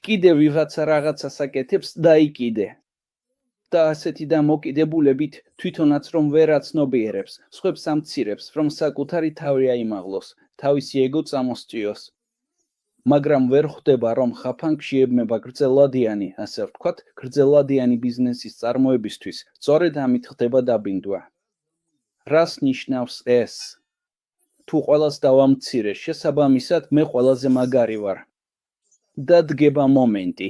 [SPEAKER 1] კიდევ ვიღაცა რაღაცას აკეთებს, დაიკიდე. და ასეთი დამოკიდებულებით თვითონაც რომ ვერ აცნობიერებს, სხვებს ამცირებს, რომ საკუთარი თავი აიმაღლოს, თავისი ეგო წამოსწიოს. მაგრამ ვერ ხვდება, რომ ხაფანგში ებმება გრძელვადიანი, ასე ვთქვათ, გრძელვადიანი ბიზნესის წარმოებისთვის, სწორედ ამით ხდება დაბინდვა. რას ნიშნავს ეს? თუ ყველას დავამცირე, შესაბამისად მე ყველაზე მაგარი ვარ. დადგება მომენტი.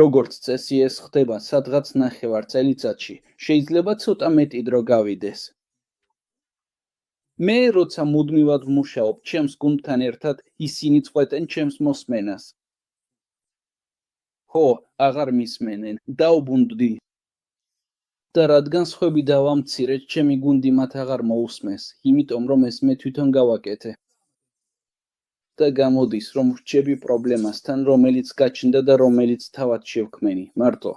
[SPEAKER 1] როგორც წესი ეს ხდება სადღაც 9 წელიწადში, შეიძლება ცოტა მეტი დრო გავიდეს. მე როცა მუდმივად ვმუშაობ ჩემს გუნდთან ერთად, ისინი წყვეტენ ჩემს მოსმენას. ხო, აღარ მისმენენ, დაუბრუნდი. და რადგან სხვები დავამცირეთ, ჩემი გუნდი მათ აღარ მოусმეს, იმიტომ რომ ეს მე თვითონ გავაკეთე. და გამოდის, რომ ვრჩები პრობლემასთან, რომელიც გაჩნდა და რომელიც თავად შევქმენი, მარტო.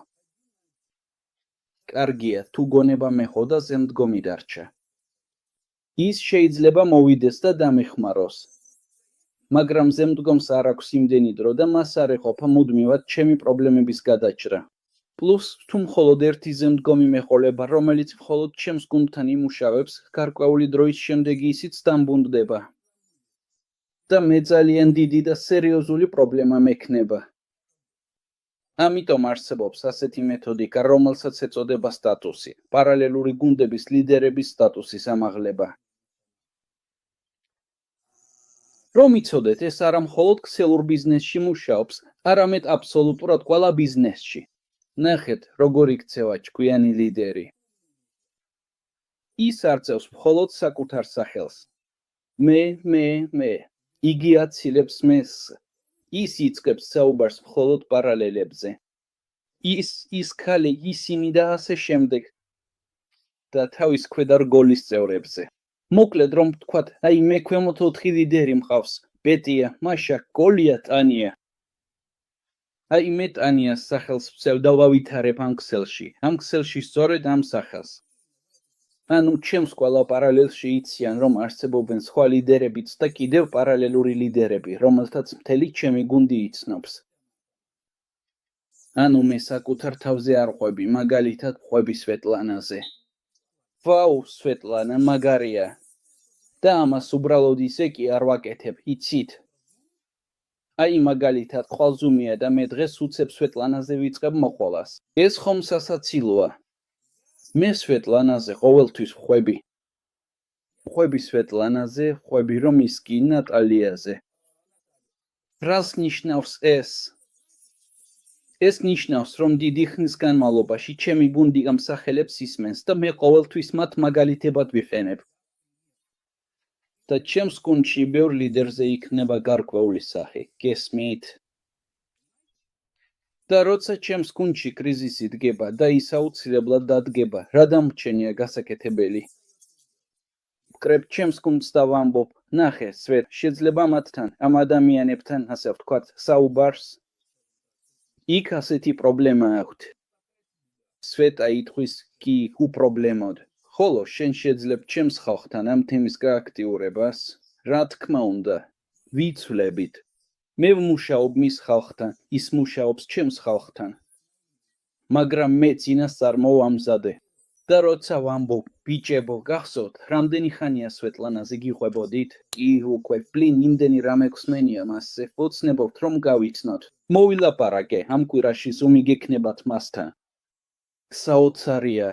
[SPEAKER 1] კარგია, თუ გონება მეხო და ზემდგომი დარჩა. ის შეიძლება მოვიდეს და დამეხმაროს. მაგრამ ზემდგომს არ აქვს იმდენი დრო და მას არ ეყოფა მუდმივად ჩემი პრობლემების გადაჭრა. პლუს, თუ მხოლოდ ერთი ზემდგომი მეყოლება, რომელიც მხოლოდ ჩემს გუნდთან იმუშავებს, გარკვეული დროის შემდეგ ისიც დამბუნდება. და მე ძალიან დიდი და სერიოზული პრობლემა მექნება. ამიტომ არსებობს ასეთი მეთოდიკა, რომელსაც ეწოდება სტატუსი, პარალელური გუნდების ლიდერების სტატუსის ამაღლება. რომ იცოდეთ, ეს არა მხოლოდ ქსელურ ბიზნესში მუშაობს, არამედ აბსოლუტურად ყველა ბიზნესში. ნახეთ, როგორ იქცევა ჭკვიანი ლიდერი. ის არწევს მხოლოდ საკუთარ სახელს. მე. იგი აცილებს მეს. ის იწყებს საუბარს მხოლოდ პარალელებზე. ის ქალი, ისინი და ასე შემდეგ. და თავის ქვედა რგოლის წევრებზე. მოკლედ რომ ვთქვათ, აი მე ქვემოთ 4 ლიდერი მყავს. პეტია, მაშა, გოლია, ტანია. აი მე ტანიას სახელს ვცევ და ვავითარებ ამ ქსელში. ამ ქსელში სწორედ ამ სახელს. ანუ ჩემს ყველა პარალელში იციან, რომ არსებობენ სხვა ლიდერებიც და კიდევ პარალელური ლიდერები, რომელთაც მთელი ჩემი გუნდი იცნობს. ანუ მე საკუთარ თავზე არ ყვები, მაგალითად ყვები სვეტლანაზე. ვაუ, სვეტლანა მაგარია. და ამას უბრალოდ ისე კი არ ვაკეთებ, იცით? აი მაგალითად ხვალზუმია და მე დღეს უცებ სვეტლანაზე ვიწყებ მოყოლას. ეს ხომ სასაცილოა. მე სვეტლანაზე ყოველთვის ხვები. ხვები სვეტლანაზე, ხვები რომ ის კი ნატალიაზე. რას ნიშნავს ეს? ეს ნიშნავს, რომ დიდი ხნის განმავლობაში ჩემი გუნდი გამსახელებს ისმენს და მე ყოველთვის მათ მაგალითებად ვიყენებ. და ჩემს გუნდში ბევრ ლიდერზე იქნება გარკვეული სახე, გესმით? და როცა ჩემს გუნდში კრიზისი დგება და ის აუცილებლად დადგება, რა დამრჩენია გასაკეთებელი? ვკრებ ჩემს გუნდს და ვამბობ, ნახე, სვეტ, შეიძლება მათთან, ამ ადამიანებთან, ასე ვთქვათ, საუბარს? იქ ასეთი პრობლემა აქვთ. სვეტა ითქვის კი უპრობლემოდ. ხოლო შენ შეძლებ ჩემს ხალხთან ამ თემის გააქტიურებას? რა თქმა უნდა, ვიცვლებით. მე ვმუშაობ მის ხალხთან, ის მუშაობს ჩემს ხალხთან. მაგრამ მე წინასწარ მოვამზადე. და როცა ვამბობ, ბიჭებო, გახსოვთ, რამდენი ხანია სვეტლანაზე გიყვებოდით? კი, უკვე პლინ იმდენი რამე გსმენია მასზე, ოცნებობთ რომ გავიცნოთ. მოვილაპარაკე, ამ კვირაში ზუმი გექნებათ მასთან. საოცარია.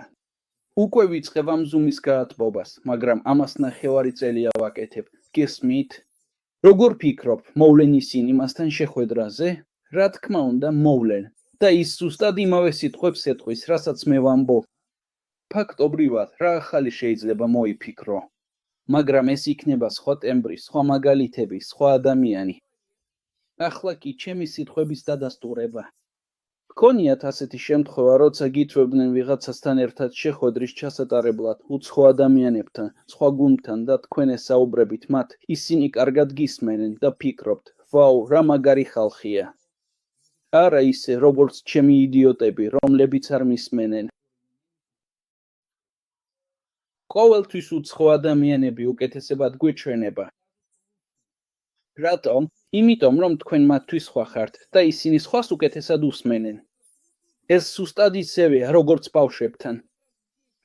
[SPEAKER 1] უკვე ვიწყებ ამ ზუმის გაათბობას, მაგრამ ამას 9 წელია ვაკეთებ. გესმით? როგორ ფიქრობ, მოვლენ ისინი მასთან შეხვედრაზე? რა თქმა უნდა, მოვლენ. და ის ზუსტად იმავე სიტყვებს ეტყვის, რასაც მე ვამბობ. ფაქტობრივად, რა ახალი შეიძლება მოიფიქრო. მაგრამ ეს იქნება სხვა ტემბრი, სხვა მაგალითები, სხვა ადამიანი. ახლა კი ჩემი სიტყვების დადასტურება. გქონიათ ასეთი შემთხვევა, როცა გითვებდნენ ვიღაცასთან ერთად შეხვედრის ჩასატარებლად, უცხო ადამიანებთან, სხვა გუნდთან და თქვენ ესაუბრებით მათ, ისინი კარგად გისმენენ და ფიქრობთ, ვაუ, რა მაგარი ხალხია. არა ისე, როგორც ჩემი იდიოტები, რომლებიც არ მისმენენ. ყოველთვის უცხო ადამიანები უკეთესებად გვიჩვენება. რატომ? იმიტომ, რომ თქვენ მათთვის სხვა ხართ და ისინი სხვას უკეთესად უსმენენ. ეს სუსტად ისევეა, როგორც ბავშვებთან.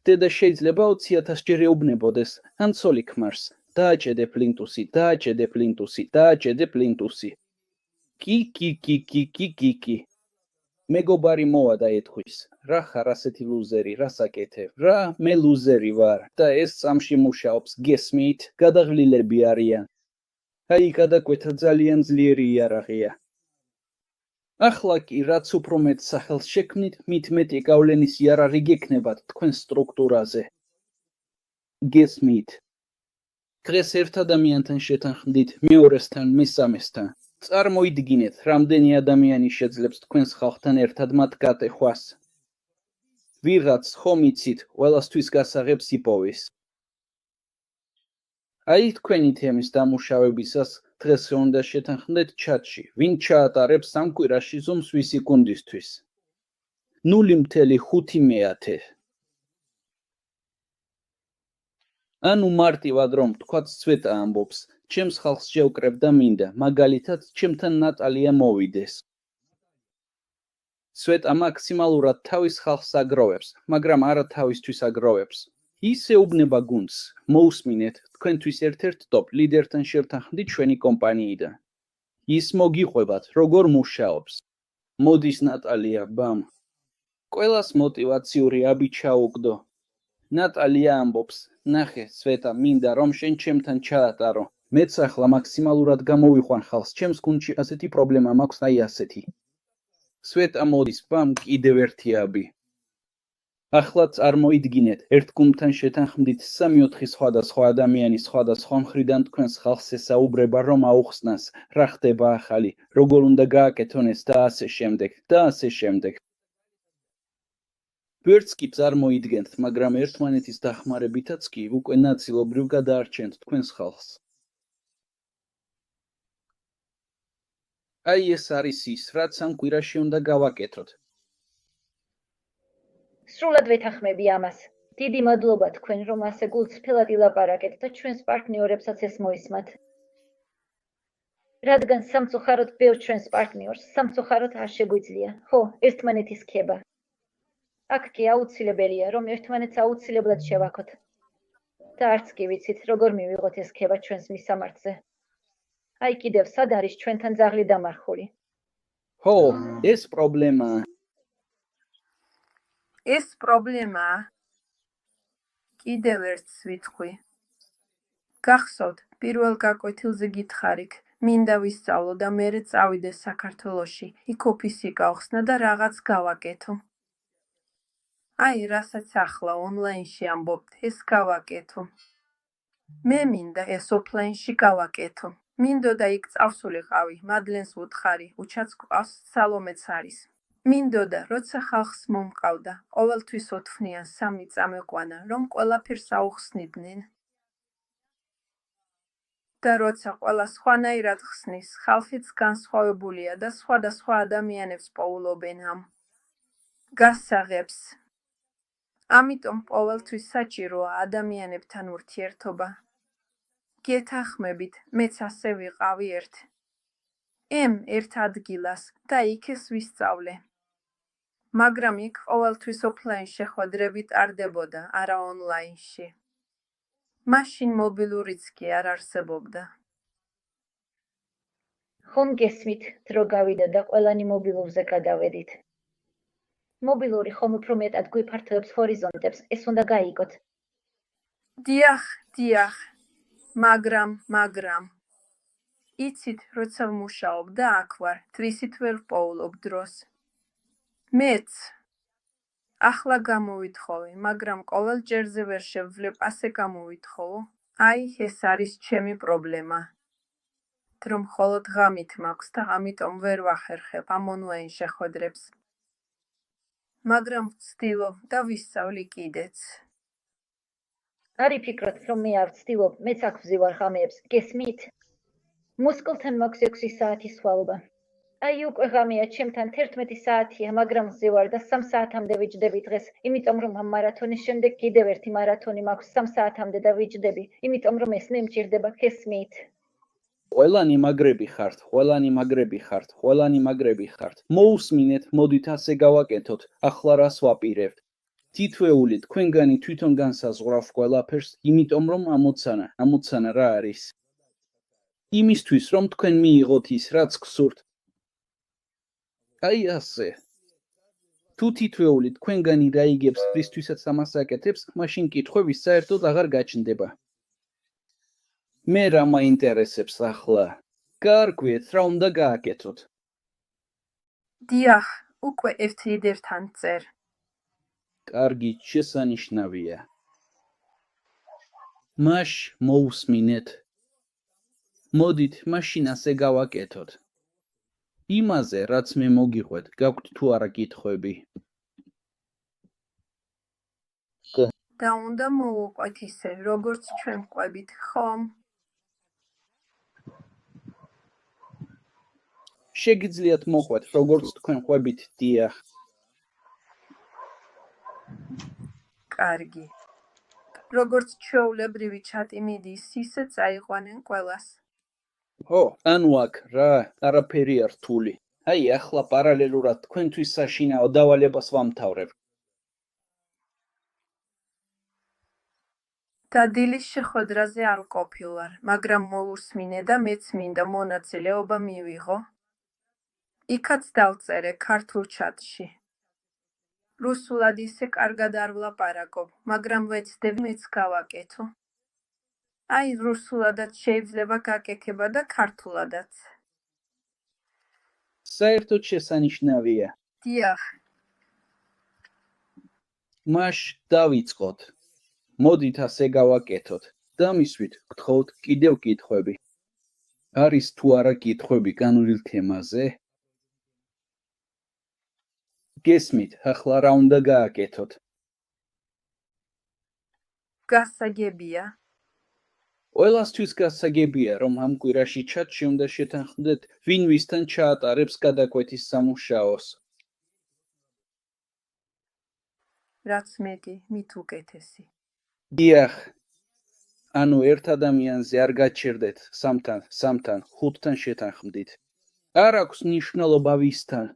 [SPEAKER 1] დედა შეიძლება 20,000 ჯერ ეუბნებოდეს, ან ცოლი ქმარს, დააჭედე პლინტუსი, დააჭედე პლინტუსი, დააჭედე პლინტუსი. კი. მეგობარი მოვა და ეთქვის, რა ხარ ასეთი ლუზერი, რას აკეთებ, რა, მე ლუზერი ვარ და ეს წამში მუშაობს, გესმით, გადაღლილები არიან. აი, გადაკვეთა ძალიან ძლიერი იარაღია. ახლა კი, რაც უფრო მეტ სახელს შექმნით, მით მეტი გავლენის იარაღი გექნებათ თქვენ სტრუქტურაზე. გესმით. დღეს ერთ ადამიანთან შეთანხმდით, მეორესთან, მესამესთან. წარმოიდგინეთ, რამდენი ადამიანი შეძლებს თქვენს ხალხთან ერთად მათ გატეხვას. ვიღაც ხომ იცით, ყველასთვის გასაღებს იპოვის. აი თქვენი თემის დამუშავებისას დღეს უნდა შეთანხმდეთ ჩატში, ვინ ჩაატარებს ამ კვირაში ზომს ვისი გუნდისთვის. 0.5. ანუ მარტივად რომ თქვაც სვეტა ამბობს, ჩემს ხალხს შევკრებ და მინდა, მაგალითად, ჩემთან ნატალია მოვიდეს. სვეტა მაქსიმალურად თავის ხალხს აგროვებს, მაგრამ არა თავისთვის აგროვებს. ის ეუბნება გუნდს, მოусმინეთ, თქვენთვის ერთ-ერთ ტოპ ლიდერთან შევთანხმდით ჩვენი კომპანიიდან. ის მოგიყვებათ, როგორ მუშაობს. მოდის ნატალია, ბამ. ყველას მოტივაციური აბი ჩაუგდო. ნატალია ამბობს, ნახე, სვეტა, მინდა რომ შენ ჩემთან ჩაატარო. მეც ახლა მაქსიმალურად გამოვიყვან ხალხს, ჩემს გუნდში ასეთი პრობლემა მაქვს, აი ასეთი. სვეტა მოდის, ბამ, კიდევ ერთი აბი. ახლა წარმოიდგინეთ, ერთ გუნდთან შეთანხმდით 3-4 სხვადასხვა ადამიანი სხვადასხვა მხრიდან თქვენს ხალხს ესაუბრება, რომ აუხსნას, რა ხდება ახალი, როგორ უნდა გააკეთონ ეს და ასე შემდეგ. ვერც კი წარმოიდგენთ, მაგრამ ერთმანეთის დახმარებითაც კი უკვე ნაწილობრივ გადაარჩენთ თქვენს ხალხს. აი ეს არის ის, რაც ამ კვირაში უნდა გავაკეთოთ.
[SPEAKER 2] სრულად ვეთანხმები ამას. დიდი მადლობა თქვენ, რომ ასე გულწრფელად ილაპარაკეთ და ჩვენს პარტნიორებსაც ეს მოისმათ. რადგან სამწუხაროდ ბევრ ჩვენს პარტნიორს სამწუხაროდ არ შეგვიძლია. ხო, ერთმანეთის ქება. აქ კი აუცილებელია, რომ ერთმანეთს აუცილებლად შევაქოთ. და არც კი ვიცით, როგორ მივიღოთ ეს ქება ჩვენს მისამართზე. აი კიდევ სად არის ჩვენთან ძაღლი დამარხული?
[SPEAKER 1] ხო, ეს პრობლემაა.
[SPEAKER 5] ეს პრობლემაა. კიდევ ერთს ვიტყვი. გახსოვთ, პირველ გაკვეთილზე გითხარით, მინდა ვისწავლო და მერე წავიდე საქართველოში, იქ ოფისი გავხსნა და რაღაც გავაკეთო. აი, რასაც ახლა ონლაინში ამბობთ, ეს გავაკეთო. მე მინდა ეს ოფლაინში გავაკეთო. მინდოდა იქ წავსულიყავი, მადლენს ვუთხარი, უჩაც გვყავს, სალომეც არის. მინდოდა, როცა ხალხს მომყავდა, ყოველთვის ოთვნიან 3 წამეყვანა, რომ ყველაფერს აუხსნიდნენ. და როცა ყველა სხვანაირად ხსნის, ხალხიც განსხვავებულია და სხვადასხვა ადამიანებს პოულობენ ამ გასაღებს. ამიტომ ყოველთვის საჭიროა ადამიანებთან ურთიერთობა. გეთანხმებით, მეც ასე ვიყავი ერთ ადგილას და იქ ეს ვისწავლე. მაგრამ იქ ყოველთვის ოფლაინ შეხვედრები ტარდებოდა, არა ონლაინში. მაშინ მობილურიც კი არ არსებობდა.
[SPEAKER 2] ხომ გესმით, დრო გავიდა და ყველანი მობილურზე გადავედით. მობილური ხომ უფრო მეტად გვიფართოებს ჰორიზონტებს, ეს უნდა გაიგოთ.
[SPEAKER 5] დიახ, მაგრამ იცით, როცა ვმუშაობ და აქ ვარ, თვისით ვერ ვპოულობ დროს. მეც ახლა გამოვითხოვე, მაგრამ ყოველ ჯერზე ვერ შევძლებ ასე გამოვითხოვო. აი, ეს არის ჩემი პრობლემა. დრო მხოლოდ ღამით მაქვს და ამიტომ ვერ ვახერხებ ამ ონლაინ შეხვედრებს. მაგრამ ვცდილობ და ვისწავლი კიდეც.
[SPEAKER 2] არი ფიქრობთ, რომ მე არ ვცდილობ, მეც აქ ვზივარ ღამეებს, გესმით? მუსკულთან მაქვს 6 საათის სვალობა. აი უკვე ღამეა, ჩემთან 11 საათია, მაგრამ ვზივარ და 3 საათამდე ვიჯდები დღეს, იმიტომ რომ ამ მარათონის შემდეგ კიდევ ერთი მარათონი მაქვს 3 საათამდე და ვიჯდები, იმიტომ რომ ეს მე მჭირდება, გესმით?
[SPEAKER 1] ყველანი მაგრები ხართ, ყველანი მაგრები ხართ, ყველანიագրები ხართ. მოусმინეთ, მოდით ასე გავაკეთოთ. ახლა რას ვაპირებთ? თითოეული თქვენგანი თვითონ განსაზღვრავ ყველაფერს, იმიტომ რომ ამოცანა რა არის? იმისთვის რომ თქვენ მიიღოთ ის, რაც გსურთ. აი ასე. თუ თითოეული თქვენგანი რა იგებს, რისთვისაც ამას აკეთებს, მაშინ კითხვები საერთოდ აღარ გაჩნდება. მე რა მაინტერესებს ახლა? გარკვიეთ, რა უნდა გააკეთოთ.
[SPEAKER 5] დიახ, უკვე ერთ ლიდერთან წერ.
[SPEAKER 1] კარგი, შესანიშნავია. მაშ მოусმინეთ. მოდით, მაშინ ასე გავაკეთოთ. იმაზე, რაც მე მოგიყვეთ, გაქვთ თუ არა კითხვები?
[SPEAKER 5] და უნდა მოვუყვეთ ისე, როგორც ჩვენ ვყვებით, ხომ?
[SPEAKER 1] შეგიძლიათ მოყვეთ, როგორც თქვენ ყვებით, დიახ.
[SPEAKER 5] კარგი. როგორც ჩვეულებრივი ჩატი მიდის, ისე წაიყვანენ ყველას.
[SPEAKER 1] ო, ანუ აქ რა, არაფერი არ რთული. აი, ახლა პარალელურად თქვენთვის საშინაო დავალებას ვამთავრებ.
[SPEAKER 5] და დილის შეხვედრაზე არ ყოფილვარ, მაგრამ მოусმინე და მეც მინდა მონაწილეობა მივიღო. იქაც დავწერე ქართულ ჩატში. რუსულად ისე კარგად არ ვლაპარაკობ, მაგრამ ვეცდები მეც გავაკეთო. აი, რუსულადაც შეიძლება გაკეთება და ქართულადაც.
[SPEAKER 1] საერთოდ შესანიშნავია.
[SPEAKER 5] დიახ,
[SPEAKER 1] მაშ დავიწყოთ. მოდით ასე გავაკეთოთ. დამისვით, გთხოვთ კიდევ კითხვები. არის თუ არა კითხვები განვლილ თემაზე? გესმით, ახლა რა უნდა გააკეთოთ?
[SPEAKER 5] გასაგებია.
[SPEAKER 1] ყველასთვის გასაგებია, რომ ამ კვირაში ჩატში უნდა შეთანხმდეთ, ვინ ვისთან ჩაატარებს გადაკვეთის სამუშაოს.
[SPEAKER 5] რაც მეტი, მით უკეთესი.
[SPEAKER 1] დიახ. ანუ ერთ ადამიანზე არ გაჩერდეთ, სამთან, 5-თან შეთანხმდით. არ აქვს მნიშვნელობა ვისთან.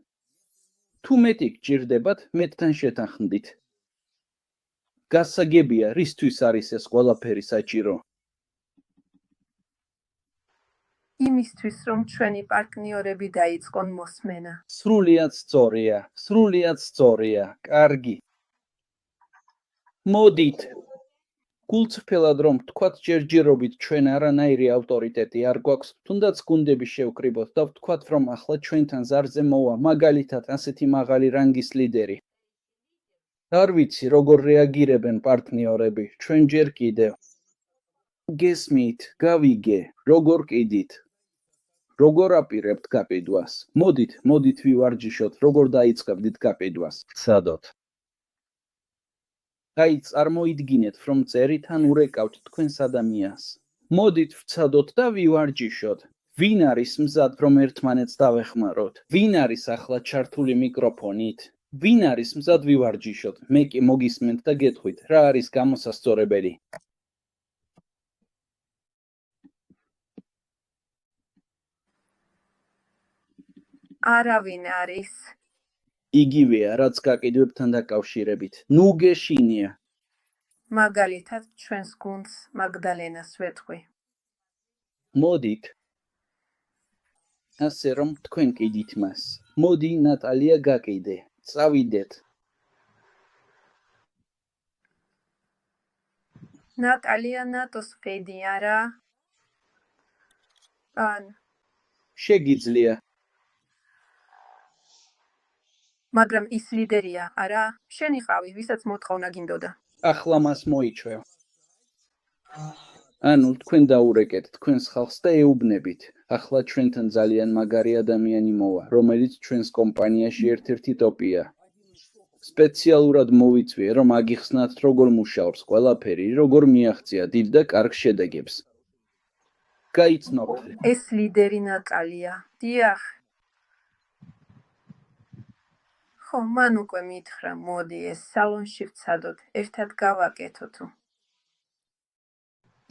[SPEAKER 1] თუ მეტი გჭირდებათ, მეტთან შეთანხმდით. გასაგებია, რისთვის არის ეს ყველაფერი საჭირო?
[SPEAKER 5] იმისთვის, რომ ჩვენი პარტნიორები დაიწყონ მოსმენა.
[SPEAKER 1] სრულიად სწორია. კარგი. მოდით. გულწრფელად რომ თქვათ ჯერჯერობით ჩვენ არანაირი ავტორიტეტი არ გვაქვს, თუნდაც გუნდები შევკრიბოთ და ვთქვათ, რომ ახლა ჩვენთან ზარზე მოვა, მაგალითად, ასეთი მაღალი რანგის ლიდერი. არ ვიცი, როგორ რეაგირებენ პარტნიორები, ჩვენ ჯერ კიდევ. გესმით, გავიგე, როგორ კიდით. როგორ აპირებთ გაკიდვას? მოდით ვივარჯიშოთ, როგორ დაიწყებდით გაკიდვას. ვცადოთ. აი, წარმოიდგინეთ, რომ წერით ან ურეკავთ თქვენს ადამიანს. მოდით ვცადოთ და ვივარჯიშოთ. ვინ არის მზად, რომ ერთმანეთს დავეხმაროთ? ვინ არის ახლა ჩართული მიკროფონით? ვინ არის მზად ვივარჯიშოთ? მე კი მოგისმენთ და გეტყვით, რა არის გამოსასწორებელი?
[SPEAKER 5] არავინ არის.
[SPEAKER 1] იგივეა, რაც გაკიდვებთან დაკავშირებით. ნუ გეშინია.
[SPEAKER 5] მაგალითად, ჩვენს გუნდს მაგდალენას ვეთყვი.
[SPEAKER 1] მოდით. ასე რომ თქვენ კიდით მას. მოდი, ნატალია, გაკიდე. წავიდეთ.
[SPEAKER 5] ნატალია ნატოს ფედი არა? ან,
[SPEAKER 1] შეგიძლია.
[SPEAKER 5] მაგრამ ის ლიდერია, არა? შენი ყავი, ვისაც მოთხოვნა გინდოდა.
[SPEAKER 1] ახლა მას მოიჩვევ. ანუ თქვენ დაურეკეთ თქვენს ხალხს და ეუბნებით. ახლა ჩვენთან ძალიან მაგარი ადამიანი მოვა, რომელიც ჩვენს კომპანიაში ერთ-ერთი ტოპია. სპეციალურად მოვიწვიე, რომ აგიხსნათ, როგორ მუშაობს ყველაფერი, როგორ მიაღწია დიდ და კარგ შედეგებს. გაიცნობთ.
[SPEAKER 5] ეს ლიდერი ნატალია. დიახ. ხო, მან უკვე მითხრა, მოდი ეს სალონში ვცადოთ, ერთად გავაკეთო თუ.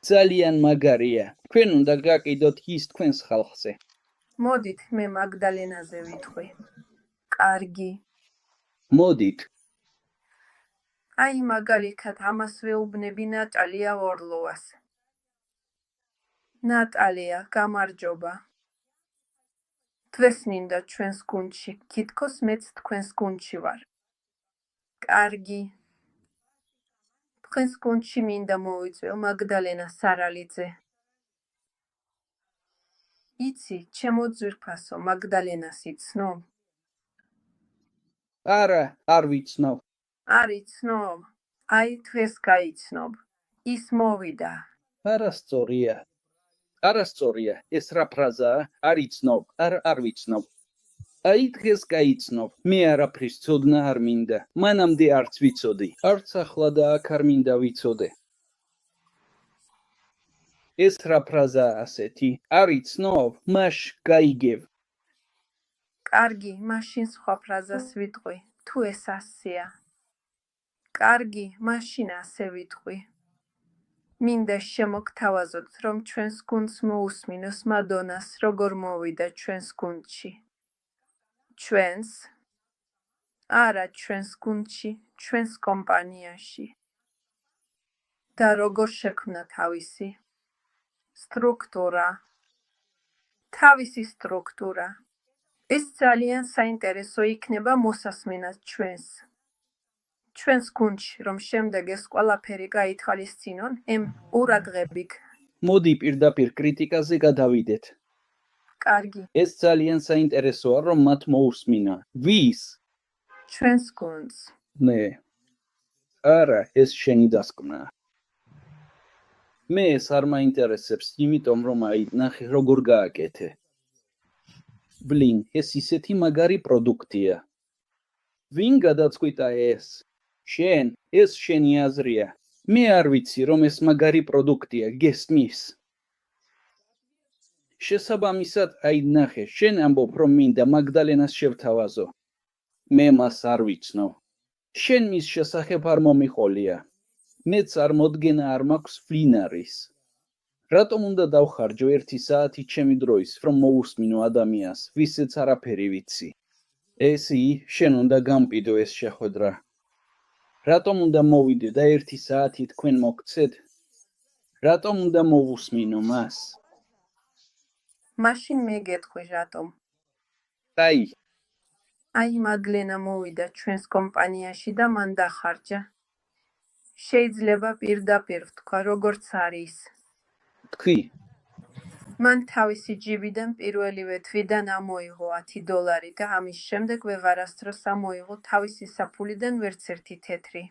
[SPEAKER 1] ძალიან მაგარია. თქვენ უნდა გაკიდოთ ის თქვენს ხალხზე.
[SPEAKER 5] მოდით, მე მაგდალენაზე ვიტყვი. კარგი.
[SPEAKER 1] მოდით.
[SPEAKER 5] აი მაგალითად ამას ვეუბნები ნატალია ორლოვას. ნატალია, გამარჯობა. თვესნინდა ჩვენს გუნდში, თითქოს მეც თქვენს გუნდში ვარ. კარგი. თქვენს გუნდში მინდა მოვიწვიო მაგდალენა სარალიძე. იცი, ჩემო ძვირფასო, მაგდალენას იცნობ?
[SPEAKER 1] არა, არ ვიცნობ.
[SPEAKER 5] არ იცნობ? აი დღეს გაიცნობ. ის მოვიდა.
[SPEAKER 1] არასწორია. არასწორია. ეს რა ფრაზაა? არ იცნობ, არ ვიცნობ. აი დღეს გაიცნობ. მე არაფრის ცოდნა არ მინდა. მანამდე არც ვიცოდი. არც ახლა და აქ არ მინდა ვიცოდე. ეს რა ფრაზაა ასეთი? არ იცნობ? მაშ გაიგებ.
[SPEAKER 5] კარგი, მაშინ სხვა ფრაზას ვიტყვი, თუ ეს ასეა. კარგი, მაშინ ასე ვიტყვი. მინდა შემოგთავაზოთ, რომ ჩვენს გუნდს მოусმინოს მადონას, როგორ მოვიდა ჩვენს გუნდში. ჩვენს? არა, ჩვენს გუნდში, ჩვენს კომპანიაში. და როგორ შექმნა თავისი სტრუქტურა? თავისი სტრუქტურა. ეს ძალიან საინტერესო იქნება მოსასმენად ჩვენს. ჩვენს გუნდში, რომ შემდეგ ეს ყველაფერი გაითვალისწინონ, ურაგღებიგ.
[SPEAKER 1] მოდი პირდაპირ კრიტიკაზე გადავიდეთ.
[SPEAKER 5] კარგი,
[SPEAKER 1] ეს ძალიან საინტერესოა, რომ მათ მოусმინა. ვის?
[SPEAKER 5] ჩვენს გუნდს.
[SPEAKER 1] ნე. არა, ეს შენი დასკვნა. მე ეს არ მაინტერესებს, იმიტომ რომ აი ნახე როგორ გააკეთე. ბლინ, ეს ისეთი მაგარი პროდუქტია. ვინ გადაწყვიტა ეს? შენ, ეს შენი აზრია. მე არ ვიცი, რომ ეს მაგარი პროდუქტია, გესმის? შესაბამისად, აი ნახე, შენ ამბობ, რომ მინდა მაგდალენას შევთავაზო. მე მას არ ვიცნობ. შენ მის შესახებ არ მომიყოლია. მეც არ მოდგენა არ მაქვს ფლინარის. რატომ უნდა დავხარჯო 1 საათი ჩემი დროის, რომ მოусმინო ადამიანს, ვისაც არაფერი ვიცი? ესი, შენ უნდა გამყიდო ეს შეხვედრა. რატომ უნდა მოვიდე და 1 საათი თქვენ მოგცეთ? რატომ უნდა მოვусმინო მას?
[SPEAKER 5] მაშინ მე გეტყვი რატომ. აი მაგლენა მოვიდა ჩვენს კომპანიაში და მან დახარჯა. შეიძლება პირდაპირ ვთქვა, როგორც არის.
[SPEAKER 1] თქვი.
[SPEAKER 5] მან თავისი ჯიბიდან პირველივე თვიდან ამოიღო $10 და ამის შემდეგ ვეღარასდროს ამოიღო თავისი საფულიდან ვერც ერთი თეთრი.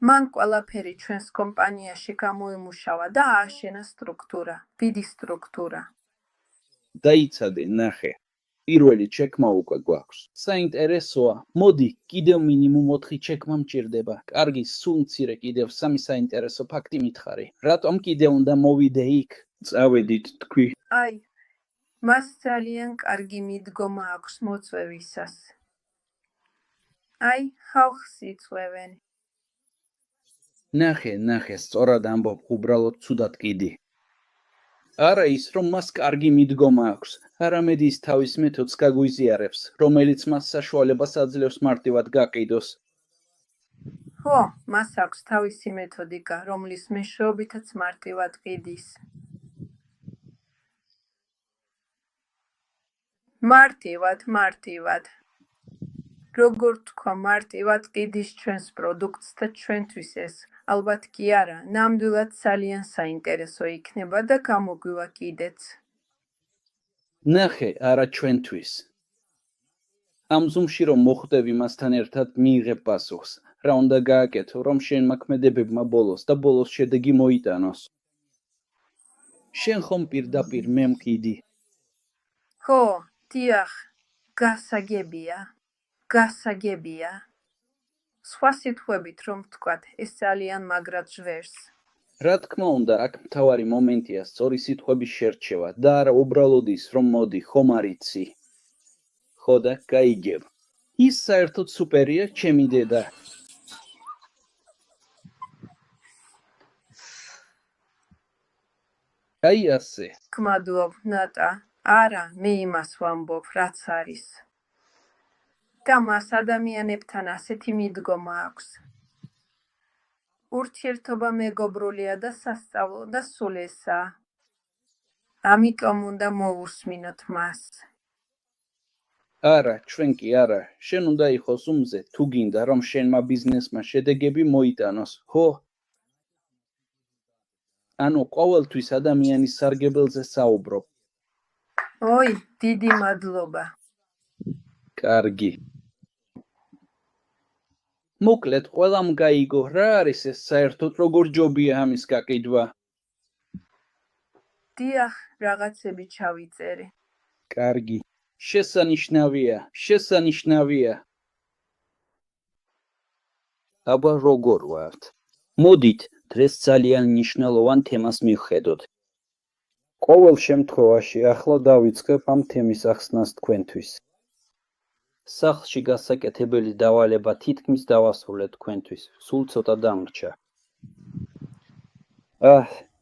[SPEAKER 5] მან ყველაფერი ჩვენს კომპანიაში გამოიმუშავა და ააშენა სტრუქტურა, დიდი სტრუქტურა.
[SPEAKER 1] დაიცადე, ნახე. პირველი ჩეკმა უკვე გვაქვს. საინტერესოა. მოდი, კიდევ მინიმუმ 4 ჩეკმა მჭირდება. კარგი, სულ მცირე კიდევ 3 საინტერესო ფაქტი მითხარი. რატომ კიდევ უნდა მოვიდე იქ? წავედით თქვი.
[SPEAKER 5] აი, მას ძალიან კარგი მიდგომა აქვს მოწვევისას. აი, ხალხს იწვევენ.
[SPEAKER 1] ნახე, სწორად ამბობ, უბრალოდ ცუდად კიდი. არა ის, რომ მას კარგი მიდგომა აქვს, არამედ ის თავის მეთოდს გაგვიზიარებს, რომელიც მას საშუალებას აძლევს მარტივად გაყიდოს.
[SPEAKER 5] ხო, მას აქვს თავისი მეთოდიკა, რომლის მეშვეობითაც მარტივად ყიდის. მარტივად. როგორ თქვა, მარტივად ყიდის ჩვენს პროდუქტს და ჩვენთვის ეს, ალბათ კი არა, ნამდვილად ძალიან საინტერესო იქნება და გამოგვივა კიდეც.
[SPEAKER 1] ნახე, არა ჩვენთვის. ამ ზუმში რომ მოხვდები მასთან ერთად მიიღებ პასუხს, რა უნდა გააკეთო, რომ შენ მაქმედებებმა ბოლოს და ბოლოს შედეგი მოიტანოს. შენ ხომ პირდაპირ მე მყიდი.
[SPEAKER 5] ხო, დიახ, გასაგებია. გასაგებია. სხვა სიტყვებით რომ ვთქვათ, ეს ძალიან მაგრად ჟღერს.
[SPEAKER 1] რა თქმა უნდა, აქ მთავარი მომენტია სწორი სიტყვების შერჩევა და არა უბრალოდ ის, რომ მოდი, ხომ არ იცი. ხო და გაიგებ. ის საერთოდ სუპერია, ჩემი დედა. აი ასე.
[SPEAKER 5] გმადლობ, ნატა. არა, მე იმას ვამბობ, რაც არის. და მას ადამიანებთან ასეთი მიდგომა აქვს. ურთიერთობა მეგობრულია და სასწავლო და სულ ესაა. ამიტომ უნდა მოვუსმინოთ მას.
[SPEAKER 1] არა, ჩვენ კი არა. შენ უნდა იყოს უმზე, თუ გინდა, რომ შენმა ბიზნესმა შედეგები მოიტანოს, ხო? ანუ ყოველთვის ადამიანის სარგებელზე საუბრობ.
[SPEAKER 5] ოი, დიდი მადლობა.
[SPEAKER 1] კარგი. მოკლედ, ყველამ გაიგო, რა არის ეს საერთოდ როგორ ჯობია ამის გაკიდვა?
[SPEAKER 5] დიახ, რაღაცები ჩავიწერე.
[SPEAKER 1] კარგი. შესანიშნავია. აბა როგორ ვართ? მოდით, დღეს ძალიან მნიშვნელოვან თემას მივხედოთ. ყოველ შემთხვევაში, ახლა დავიწყებ ამ თემის ახსნას თქვენთვის. სახლში გასაკეთებელი დავალება თითქმის დავასრულეთ თქვენთვის, სულ ცოტა დამრჩა.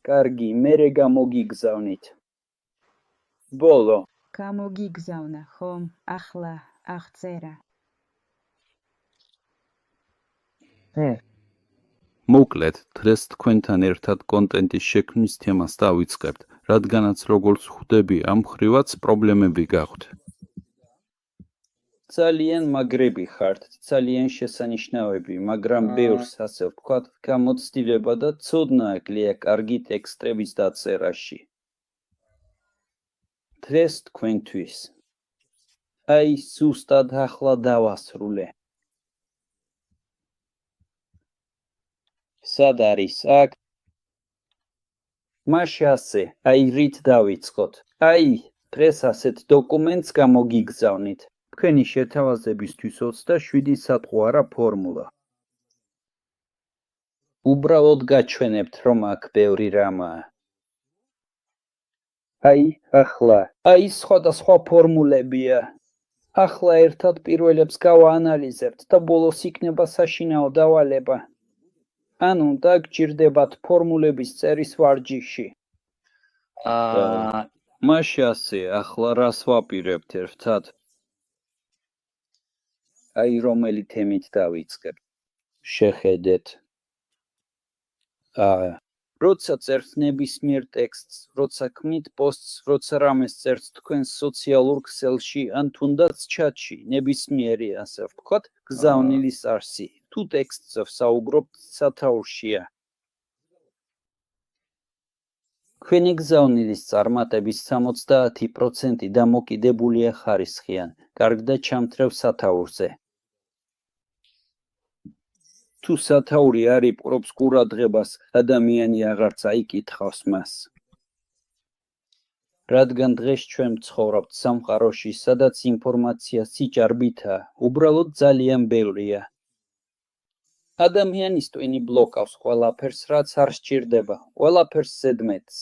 [SPEAKER 1] კარგი, მერე გამოგიგზავნით. ბოლო.
[SPEAKER 6] გამოგიგზავნა, ხომ? ახლა აღწერა.
[SPEAKER 1] მოკლედ, დღეს თქვენთან ერთად კონტენტის შექმნის თემას დავიწყებთ, რადგანაც როგორც ხვდები, ამ მხრივაც პრობლემები გაქვთ. ძალიან მაგრები ხართ, ძალიან შესანიშნავები, მაგრამ ბევრს ასე ვთქვათ, გამოცდილება და ცოდნა აკლია კარგი ტექსტების დაწერაში. დღეს თქვენთვის. აი, სუსტად ახლა დავასრულე. სად არის აქ? მაშინ ასე, აი რით დავიწყოთ. აი, დღეს ასეთ დოკუმენტს გამოგიგზავნით. თქვენი შეთავაზებისთვის 27 სატყუ არა ფორმულა. უბრალოდ გაჩვენებთ, რომ აქ ბევრი რამაა. აი, ახლა, აი სხვადასხვა ფორმულებია. ახლა ერთად პირველებს გავაანალიზებთ და ბოლოს იქნება საშინაო დავალება. ანუ დაგჭირდებათ ფორმულების წერის ვარჯიში. მაშინ ასე, ახლა რას ვაპირებთ ერთად? აი რომელი თემით დავიწყებ. შეხედეთ. როცა წერთ ნებისმიერ ტექსტს, როცა ქმნით პოსტს, როცა რამეს წერთ თქვენ სოციალურ ქსელში ან თუნდაც ჩატში, ნებისმიერი ასე ვთქვათ, გზავნილის არსი. თუ ტექსტზე ვსაუბრობთ, სათაურშია. თქვენი გზავნილის წარმატების 70% დამოკიდებულია ხარისხიან, კარგ და ჩამთრევ სათაურზე. თუ სათაური არ იპყრობს ყურადღებას, ადამიანი აღარც აიკითხავს მას. რადგან დღეს ჩვენ ვცხოვრობთ სამყაროში, სადაც ინფორმაცია სიჭარბითაა, უბრალოდ ძალიან ბევრია. ადამიანის ტვინი ბლოკავს ყველაფერს, რაც არ სჭირდება, ყველაფერს ზედმეტს.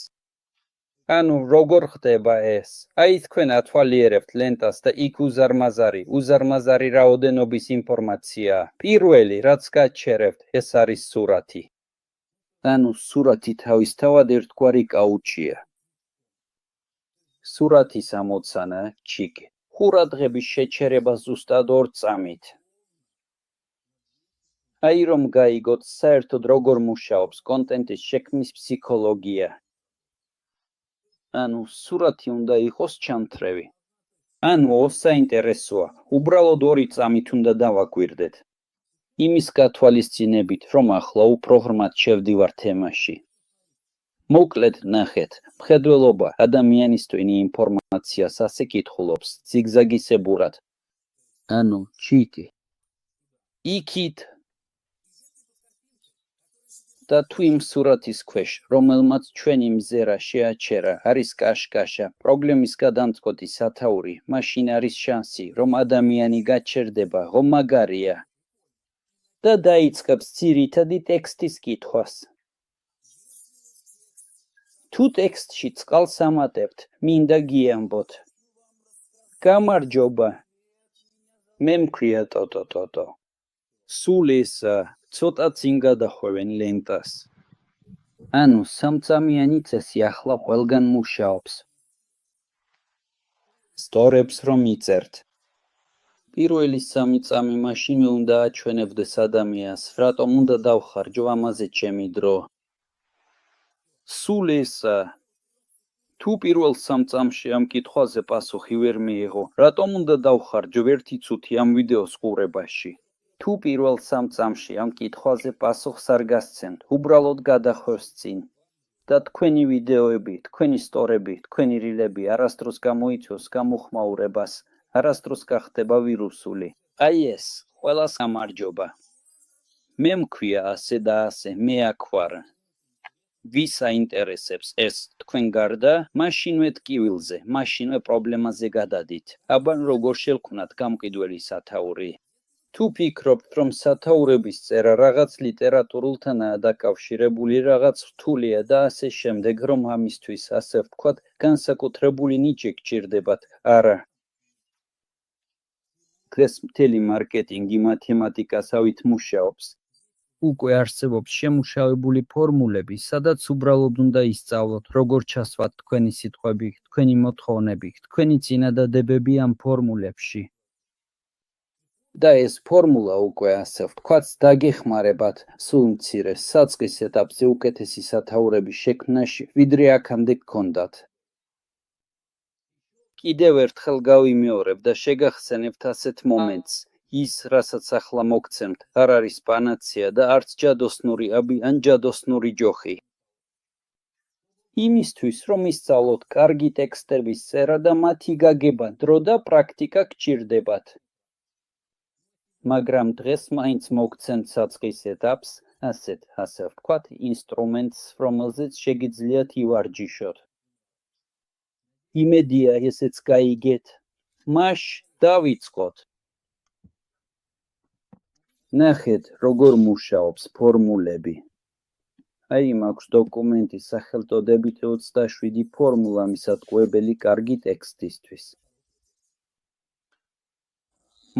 [SPEAKER 1] ანუ როგორ ხდება ეს? აი თქვენ ათვალიერებთ ლენტას და იქ უზარმაზარი რაოდენობის ინფორმაციაა. პირველი, რაც გაჩერებთ, ეს არის სურათი. ანუ სურათი თავისთავად ერთგვარი კაუჩია. სურათის ამოცანა, ჩიკი, ყურადღების შეჩერება ზუსტად 2 წამით. აი რომ გაიგოთ საერთოდ როგორ მუშაობს კონტენტის შექმნის ფსიქოლოგია. ანუ სურათი უნდა იყოს ჩამთრევი. ანუ საინტერესოა, უბრალოდ 2 წამით უნდა დავაკვირდეთ. იმის გათვალისწინებით, რომ ახლა უფრო ღრმად შევდივარ თემაში. მოკლედ ნახეთ, მხედველობა ადამიანის ტვინი ინფორმაციას ასე კითხულობს, ზიგზაგისებურად. ანუ ჩიტი. იქით და თუ იმ სურათის ქვეშ, რომელმაც ჩვენი მზერა შეაჩერა, არის კაშკაშა, პრობლემის გადამწყვეტი სათაური, მაშინ არის შანსი, რომ ადამიანი გაჩერდება, რომ მაგარია და დაიწყებს ძირითადი ტექსტის კითხვას. თუ ტექსტში წყალს ამატებთ, მინდა გიამბოთ. გამარჯობა. მე მქვია ტოტო. სულ ეს ცოტა წინ გადახვევენ ლენტას. ანუ სამწამიანი წესი ახლა ყველგან მუშაობს. სტორებს რომ იწერთ. პირველი 3 წამი მაშინვე უნდა აჩვენებდეს ადამიანს, რატომ უნდა დავხარჯო ამაზე ჩემი დრო. სულ ეს თუ პირველ 3 წამში ამ კითხვაზე პასუხი ვერ მიიღო, რატომ უნდა დავხარჯო 1 წუთი ამ ვიდეოს ყურებაში? თუ პირველ 3 წამში ამ კითხვაზე პასუხს არ გასცემთ, უბრალოდ გადახვევს წინ და თქვენი ვიდეოები, თქვენი სტორები, თქვენი რილები არასდროს გამოიწვევს გამოხმაურებას, არასდროს გახდება ვირუსული. აი ეს, ყველას გამარჯობა. მე მქვია ასე და ასე, მე აქ ვარ. ვის აინტერესებს ეს თქვენ გარდა, მაშინვე ტკივილზე, მაშინვე პრობლემაზე გადადით. აბან როგორ შევქმნათ გამყიდველი სათაური? თუ ფიქრობთ, რომ სათაურების წერა რაღაც ლიტერატურულთანაა დაკავშირებული, რაღაც რთულია და ასე შემდეგ, რომ ამისთვის, ასე ვთქვათ, განსაკუთრებული ნიჭი გჭირდებათ, არა. დღეს მთელი მარკეტინგი მათემატიკასავით მუშაობს. უკვე არსებობს შემუშავებული ფორმულები, სადაც უბრალოდ უნდა ისწავლოთ, როგორ ჩასვათ თქვენი სიტყვები, თქვენი მოთხოვნები, თქვენი წინადადებები ამ ფორმულებში. და ეს ფორმულა უკვე ასე ვთქვათ, დაგეხმარებათ სულ მცირე საწყის ეტაპზე უკეთესი სათაურების შექმნაში, ვიდრე აქამდე გქონდათ. კიდევ ერთხელ გავიმეორებ და შეგახსენებთ ასეთ მომენტს. ის, რასაც ახლა მოგცემთ, არ არის პანაცეა და არც ჯადოსნური აბი ან ჯადოსნური ჯოხი. იმისთვის, რომ ისწავლოთ კარგი ტექსტების წერა და მათი გაგება, დრო და პრაქტიკა გჭირდებათ. მაგრამ დღეს მაინც მოგცემთ საწყის ეტაპს, ასე ვთქვათ, ინსტრუმენტს, რომელზეც შეგიძლიათ ივარჯიშოთ. იმედია ესეც გაიგეთ. მაშ დავიწყოთ. ნახეთ, როგორ მუშაობს ფორმულები. აი, მაქვს დოკუმენტი სახელწოდებით 27 ფორმულა მისატყუებელი კარგი ტექსტისთვის.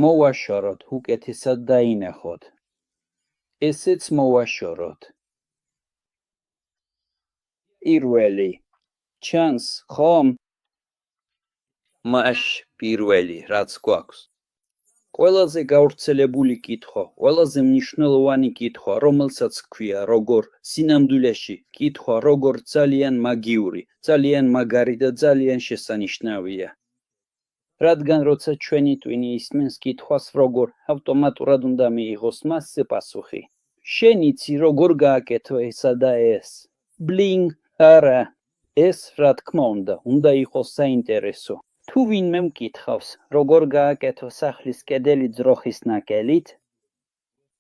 [SPEAKER 1] მოვაშოროთ, უკეთესად დაინახოთ. ესეც მოვაშოროთ. პირველი. ჩანს, ხომ? მაშ პირველი, რაც გვაქვს. ყველაზე გავრცელებული კითხვა, ყველაზე მნიშვნელოვანი კითხვა, რომელსაც ჰქვია როგორ სინამდვილეში, კითხვა როგორ ძალიან მაგიური, ძალიან მაგარი და ძალიან შესანიშნავია. რადგან როცა ჩვენი ტვინი ისმენს კითხვას როგორ, ავტომატურად უნდა მიიღოს მასზე პასუხი. შენ იცი როგორ გააკეთო ესა და ეს? ბლინგ, არა. ეს, რა თქმა უნდა იყოს საინტერესო. თუ ვინმე მკითხავს, როგორ გააკეთო სახლის კედელი ძროხის ნაკელით?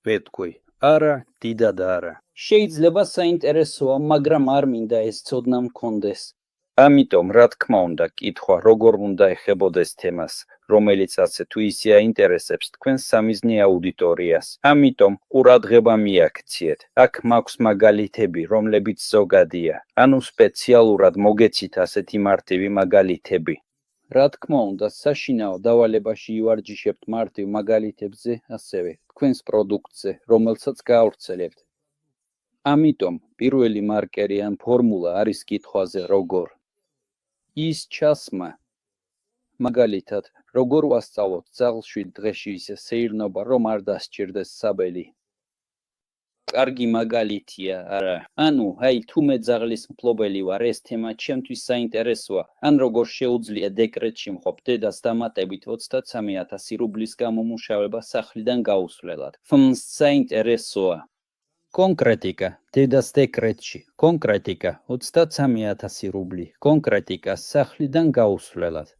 [SPEAKER 1] ვეთქვი, არა, დიდად არა. შეიძლება საინტერესოა, მაგრამ არ მინდა ეს ცოდნა მქონდეს. ამიტომ, რა თქმა უნდა, კითხვა როგორ უნდა ეხებოდეს თემას, რომელიც ასე თუ ისე აინტერესებს თქვენს სამიზნე აუდიტორიას. ამიტომ, ყურადღება მიაქციეთ. აქ მაქვს მაგალითები, რომლებიც ზოგადია. ანუ სპეციალურად მოგეცით ასეთი მარტივი მაგალითები. რა თქმა უნდა, საშინაო დავალებაში ივარჯიშებთ მარტივ მაგალითებზე, ასევე თქვენს პროდუქტზე, რომელსაც გაავრცელებთ. ამიტომ, პირველი მარკერი ან ფორმულა არის კითხვაზე როგორ. ის ჩასმა. მაგალითად, როგორ ვასწავლოთ ძაღლში დღეში ისე სეირნობა, რომ არ დასჭირდეს საბელი. კარგი მაგალითია, არა. ანუ, აი, თუ მე ძაღლის მფლობელი ვარ, ეს თემა ჩემთვის საინტერესოა. ან როგორ შეუძლია დეკრეტში მყოფ დედას დამატებით 23,000 რუბლის გამომუშავება სახლიდან გაუსვლელად. საინტერესოა. კონკრეტიკა, დედას დეკრეტში, კონკრეტიკა, 23,000 რუბლი, კონკრეტიკა, სახლიდან გაუსვლელად.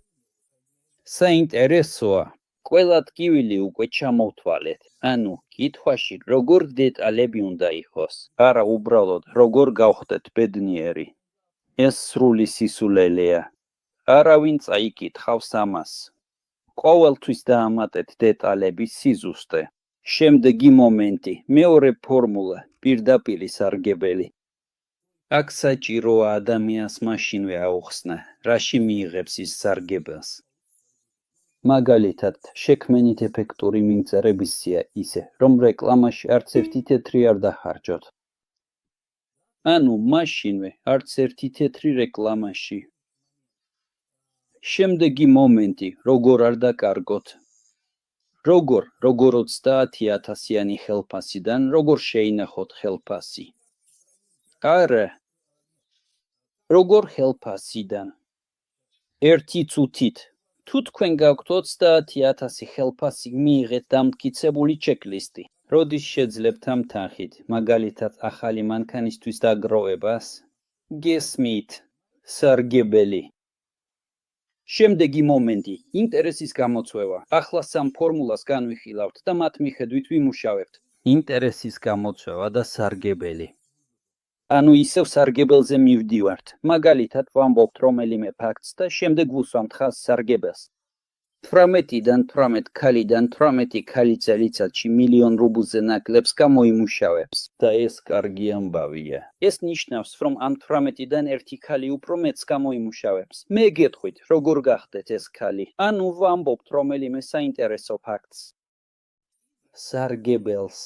[SPEAKER 1] საინტერესოა, ყველა ტკივილი უკვე ჩამოვთვალეთ. ანუ, კითხვაში როგორ დეტალები უნდა იყოს, არა უბრალოდ როგორ გავხდეთ ბედნიერი. ეს სრული სისულელეა. არავინ წაიკითხავს ამას. ყოველთვის დაამატეთ დეტალების სიზუსტე. შემდეგი მომენტი, მეორე ფორმულა, პირდაპირი სარგებელი. აქ საჭიროა ადამიანს მაშინვე აუხსნა, რაში მიიღებს ის სარგებელს. მაგალითად, შექმენით ეფექტური მიმწერების სია ისე, რომ რეკლამაში არც ერთი თეთრი არ დახარჯოთ. ანუ მაშინვე არც ერთი თეთრი რეკლამაში. შემდეგი მომენტი, როგორ არ დაკარგოთ. როგორ 30,000-იანი ხელფასიდან როგორ შეინახოთ ხელფასი. არა. როგორ ხელფასიდან. ერთი წუთით. თუ თქვენ გაქვთ 30,000 ხელფასი მიიღეთ დამტკიცებული ჩეკლისტი. როდის შეძლებთ ამ თანხით, მაგალითად ახალი მანქანისთვის დაგროვებას? გესმით, სარგებელი. შემდეგი მომენტი, ინტერესის გამოცვევა. ახლა სამ ფორმულას განვიხილავთ და მათ მიხედვით ვიმუშავებთ. ინტერესის გამოცვევა და სარგებელი. ანუ ისევ სარგებელზე მივდივართ. მაგალითად ვამბობთ რომელიმე ფაქტს და შემდეგ ვუსვამთ ხაზს სარგებელს. 18-დან 18 ქალიდან 18 ქალი წელიწადში 1,000,000 რუბლზე ნაკლებს გამოიმუშავებს და ეს კარგი ამბავია. ეს ნიშნავს, რომ ამ 18-დან ერთი ქალი უფრო მეტს გამოიმუშავებს. მე გეტყვით, როგორ გახდეთ ეს ქალი? ანუ ვამბობთ რომელიმე საინტერესო ფაქტს. სარგებელს.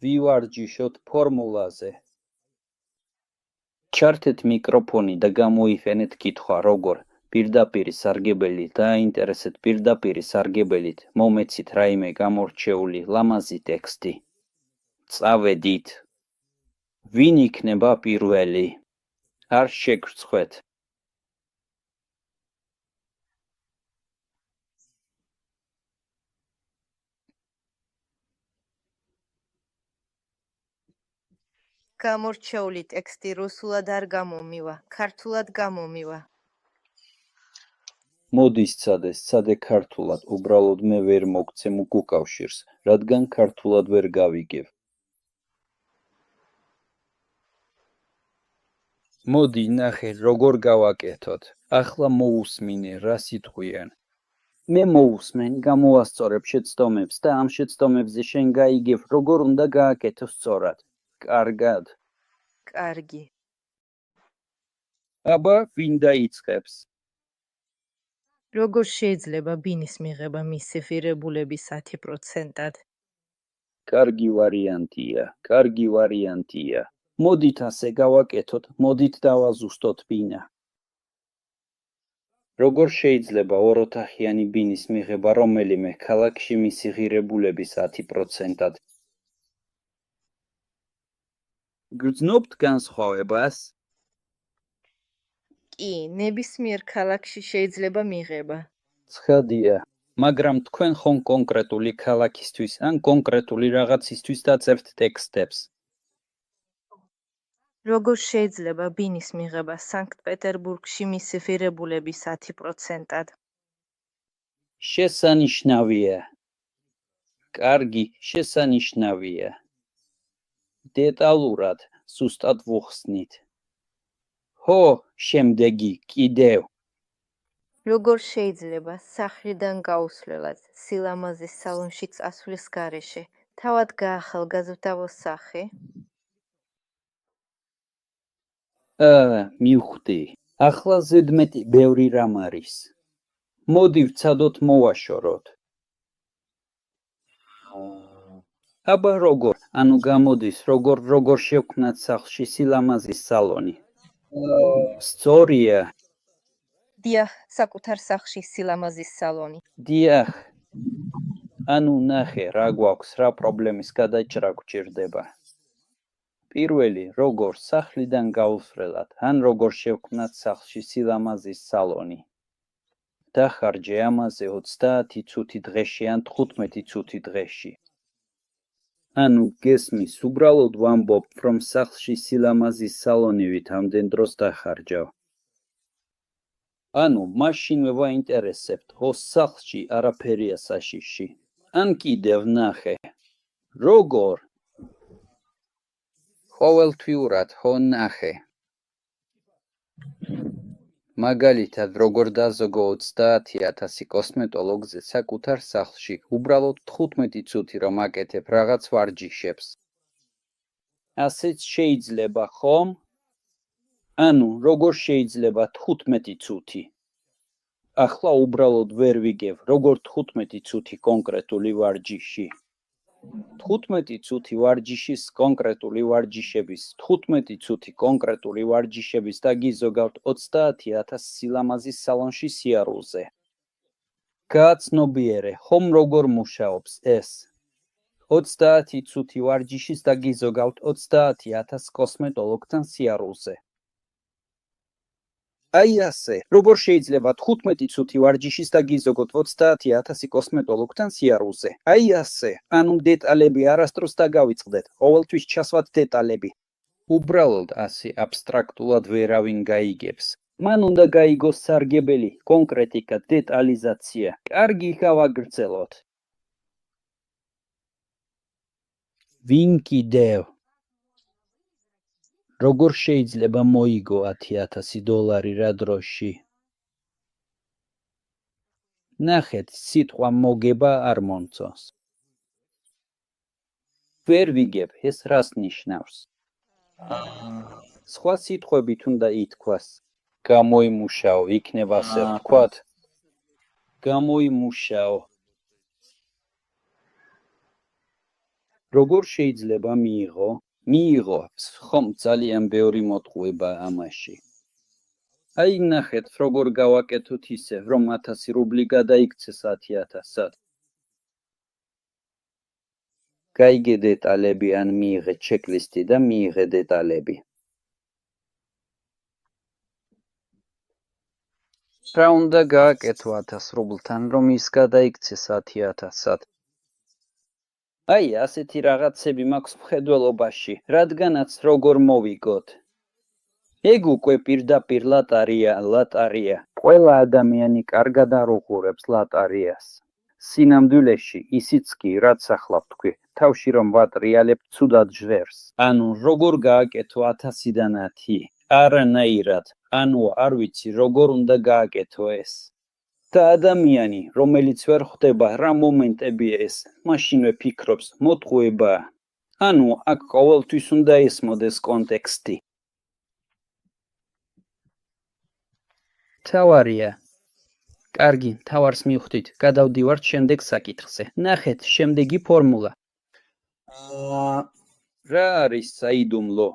[SPEAKER 1] ვივარჯიშოთ ფორმულაზე. ჩართეთ მიკროფონი და გამოიფენეთ კითხვა როგორ პირდაპირი სარგებელი დააინტერესეთ პირდაპირი სარგებელით მომეცით რაიმე გამორჩეული ლამაზი ტექსტი. წავედით. ვინ იქნება პირველი? არ შეგრცხვეთ.
[SPEAKER 3] გამორჩეული ტექსტი რუსულად არ გამომივა, ქართულად გამომივა.
[SPEAKER 1] მოდი სცადე ქართულად, უბრალოდ მე ვერ მოგცემ უკავშირს, რადგან ქართულად ვერ გავიგებ. მოდი ნახე, როგორ გავაკეთოთ. ახლა მოусმინე, რა სიტყვიან. მე მოусმენ, გამოვასწორებ შეცდომებს და ამ შეცდომებზე შენ გაიგებ, როგორ უნდა გააკეთო სწორად. კარგად.
[SPEAKER 3] კარგი.
[SPEAKER 1] აბა, ვინ დაიწყებს?
[SPEAKER 3] როგორ შეიძლება ბინის მიღება მისციფირებულების 10%-ად?
[SPEAKER 1] კარგი ვარიანტია. მოდით ასე გავაკეთოთ, მოდით დავაზუსტოთ ბინა. როგორ შეიძლება ოროთახიანი ბინის მიღება რომელიმე ქალაქში მისი ღირებულების 10%-ად? გრძნობთ განსხვავებას?
[SPEAKER 3] კი, ნებისმიერ ქალაქში შეიძლება მიღება.
[SPEAKER 1] ცხადია, მაგრამ თქვენ ხომ კონკრეტული ქალაქისთვის ან კონკრეტული რაღაცისთვის დაწერთ ტექსტებს.
[SPEAKER 3] როგორ შეიძლება ბინის მიღება სანქტ-პეტერბურგში მისციფირებულების 10%-ად?
[SPEAKER 1] შესანიშნავია. კარგი, შესანიშნავია. დეტალურად, ზუსტად ვუხსნით. ხო, შემდეგი, კიდევ.
[SPEAKER 3] როგორ შეიძლება სახლიდან გაუსვლელად სილამაზის სალონში წასვლის გარეშე თავად გაახალგაზრდავოს სახე?
[SPEAKER 1] მივხვდი. ახლა ზედმეტი ბევრი რამ არის. მოდი ვცადოთ მოვაშოროთ. აბა როგორ, ანუ გამოდის, როგორ შევქმნათ სახლში სილამაზის სალონი. სწორია.
[SPEAKER 3] დიახ, საკუთარ სახლში სილამაზის სალონი.
[SPEAKER 1] დიახ. ანუ ნახე, რა გვაქვს, რა პრობლემის გადაჭრა გვჭირდება. პირველი, როგორ სახლიდან გაუსვლელად, ან როგორ შევქმნათ სახლში სილამაზის სალონი. დახარჯე ამაზე 30 წუთი დღეში ან 15 წუთი დღეში. ანუ გესმის, უბრალოდ ვამბობ, რომ სახლში სილამაზის სალონივით ამდენ დროს დახარჯავ. ანუ მაშინვე ვაინტერესებთ, ხო სახლში არაფერია საშიში. ან კიდევ ნახე. როგორ? ყოველთვიურად ხო ნახე. მაგალითად, როგორ დაზოგო 30,000 კოსმეტოლოგზე საკუთარ სახლში, უბრალოდ 15 წუთი რომ აკეთებ რაღაც ვარჯიშებს. ასეც შეიძლება, ხომ? ანუ, როგორ შეიძლება 15 წუთი? ახლა უბრალოდ ვერ ვიგებ, როგორ 15 წუთი კონკრეტული ვარჯიში. 15 წუთი ვარჯიშის კონკრეტული ვარჯიშების, 15 წუთი კონკრეტული ვარჯიშების დაგიზოგავთ 30,000 სილამაზის სალონში სიარულზე. გააცნობიერე, ხომ როგორ მუშაობს ეს? 30 წუთი ვარჯიშის დაგიზოგავთ 30,000 კოსმეტოლოგთან სიარულზე. აი ასე, როგორ შეიძლება 15 წუთი ვარჯიშის დაგიზოგოთ 30,000 კოსმეტოლოგთან სიარულზე. აი ასე, ანუ დეტალები არასდროს დაგავიწყდეთ, ყოველთვის ჩასვათ დეტალები. უბრალოდ ასე აბსტრაქტულად ვერავინ გაიგებს. მან უნდა გაიგოს სარგებელი, კონკრეტიკა, დეტალიზაცია. კარგი, გავაგრძელოთ. ვინ კიდევ? როგორ შეიძლება მოიგო 10,000 დოლარი რა დროში? ნახეთ, სიტყვა მოგება არ მომწონს. ვერ ვიგებ, ეს რას ნიშნავს? სხვა სიტყვებით უნდა ითქვას. გამოიმუშაო, იქნება ასე ვთქვათ. გამოიმუშაო. როგორ შეიძლება მიიღო? მიიღო, ხომ ძალიან ბევრი მოტყუება ამაში. აი ნახეთ, როგორ გავაკეთოთ ისე, რომ 1000 რუბლი გადაიქცეს 10,000-ად. გაიგე დეტალები ან მიიღე ჩეკლისტი და მიიღე დეტალები. რა უნდა გააკეთო 1000 რუბლთან, რომ ის გადაიქცეს 10,000-ად? აი, ასეთი რაღაცები მაქვს მხედველობაში, რადგანაც როგორ მოვიგოთ. ეგ უკვე პირდაპირ ლატარია. ყველა ადამიანი კარგად არ უყურებს ლატარიას. სინამდვილეში ისიც კი, რაც ახლა ვთქვი, თავში რომ ვატრიალებ, ცუდად ჟღერს. ანუ როგორ გააკეთო 1000-დან 10? არანაირად, ანუ არ ვიცი, როგორ უნდა გააკეთო ეს. და ადამიანი, რომელიც ვერ ხვდება რა მომენტებია ეს, მაშინვე ფიქრობს, მოტყუება. ანუ აქ ყოველთვის უნდა ესმოდეს კონტექსტი. თავარია. კარგი, თავარს მივხვდით, გადავდივართ შემდეგ საკითხზე. ნახეთ, შემდეგი ფორმულა. რა არის საიდუმლო?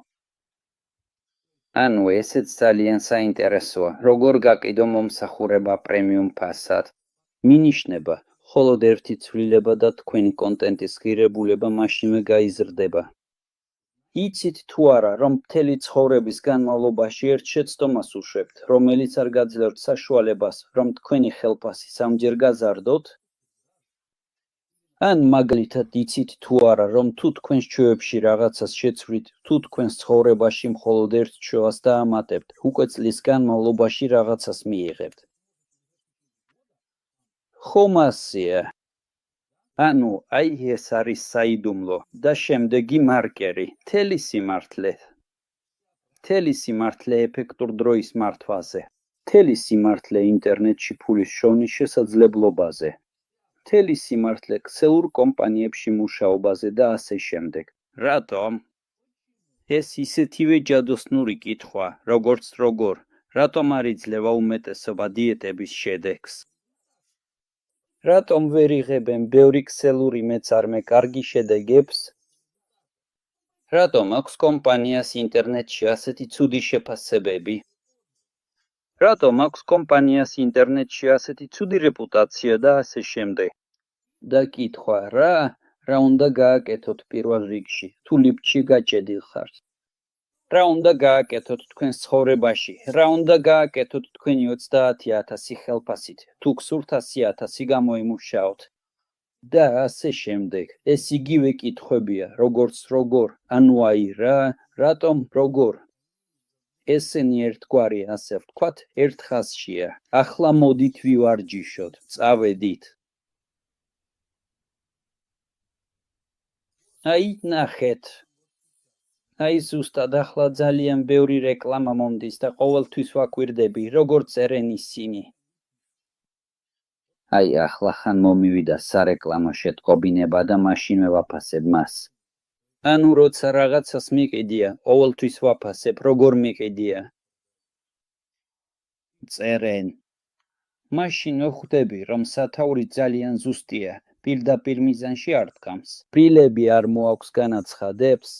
[SPEAKER 1] ანუ ესეც ძალიან საინტერესოა, როგორ გაკიდო მომსახურება პრემიუმ ფასად. მინიშნება, მხოლოდ ერთი ცვლილება და თქვენი კონტენტის ღირებულება მაშინვე გაიზრდება. იცით თუ არა, რომ მთელი ცხოვრების განმავლობაში ერთ შეცდომას უშვებთ, რომელიც არ გაძლევთ საშუალებას, რომ თქვენი ხელფასი სამჯერ გაზარდოთ? ან მაგალითად იცით თუ არა, რომ თუ თქვენს ჩვევებში რაღაცას შეცვლით, თუ თქვენს ცხოვრებაში მხოლოდ ერთ ჩვევას დაამატებთ, უკვე წლის განმავლობაში რაღაცას მიიღებთ. ხომ ასეა? ანუ აი ეს არის საიდუმლო და შემდეგი მარკერი, მთელი სიმართლე. მთელი სიმართლე ეფექტურ დროის მართვაზე. მთელი სიმართლე ინტერნეტში ფულის შოვნის შესაძლებლობაზე. მთელი სიმართლე ქსელურ კომპანიებში მუშაობაზე და ასე შემდეგ. რატომ? ეს ისეთივე ჯადოსნური კითხვა, როგორც როგორ, რატომ არ იძლევა უმეტესობა დიეტების შედეგს? რატომ ვერ იღებენ ბევრი ქსელური მეწარმე კარგი შედეგებს? რატომ აქვს კომპანიას ინტერნეტში ასეთი ცუდი შეფასებები? რატომ აქვს კომპანიას ინტერნეტში ასეთი ცუდი რეპუტაცია და ასე შემდეგ? და კითხვა რა უნდა გააკეთოთ პირველ რიგში, თუ ლიფტში გაჭედილ ხართ? რა უნდა გააკეთოთ თქვენს ცხოვრებაში? რა უნდა გააკეთოთ თქვენი 30,000 ხელფასით, თუ გსურთ 100,000 გამოიმუშაოთ? და ასე შემდეგ. ეს იგივე კითხვებია, როგორც როგორ, ანუ აი რატომ, როგორ? ესენი ერთგვარი, ასე ვთქვათ, ერთ ხაზშია. ახლა მოდით ვივარჯიშოთ, წავედით. აი, ნახეთ. აი ზუსტად ახლა ძალიან ბევრი რეკლამა მომდის და ყოველთვის ვაკვირდები, როგორ წერენ ისინი. აი, ახლა ხან მომივიდა სარეკლამო შეტყობინება და მაშინვე ვაფასებ მას. ანუ როცა რაღაცას მიყიდია, ყოველთვის ვაფასებ, როგორ მიყიდია. წერენ. მაშინ ვხვდები, რომ სათაური ძალიან ზუსტია, პირდაპირ მიზანში არ დგამს. პრილები არ მოაქვს განაცხადებს.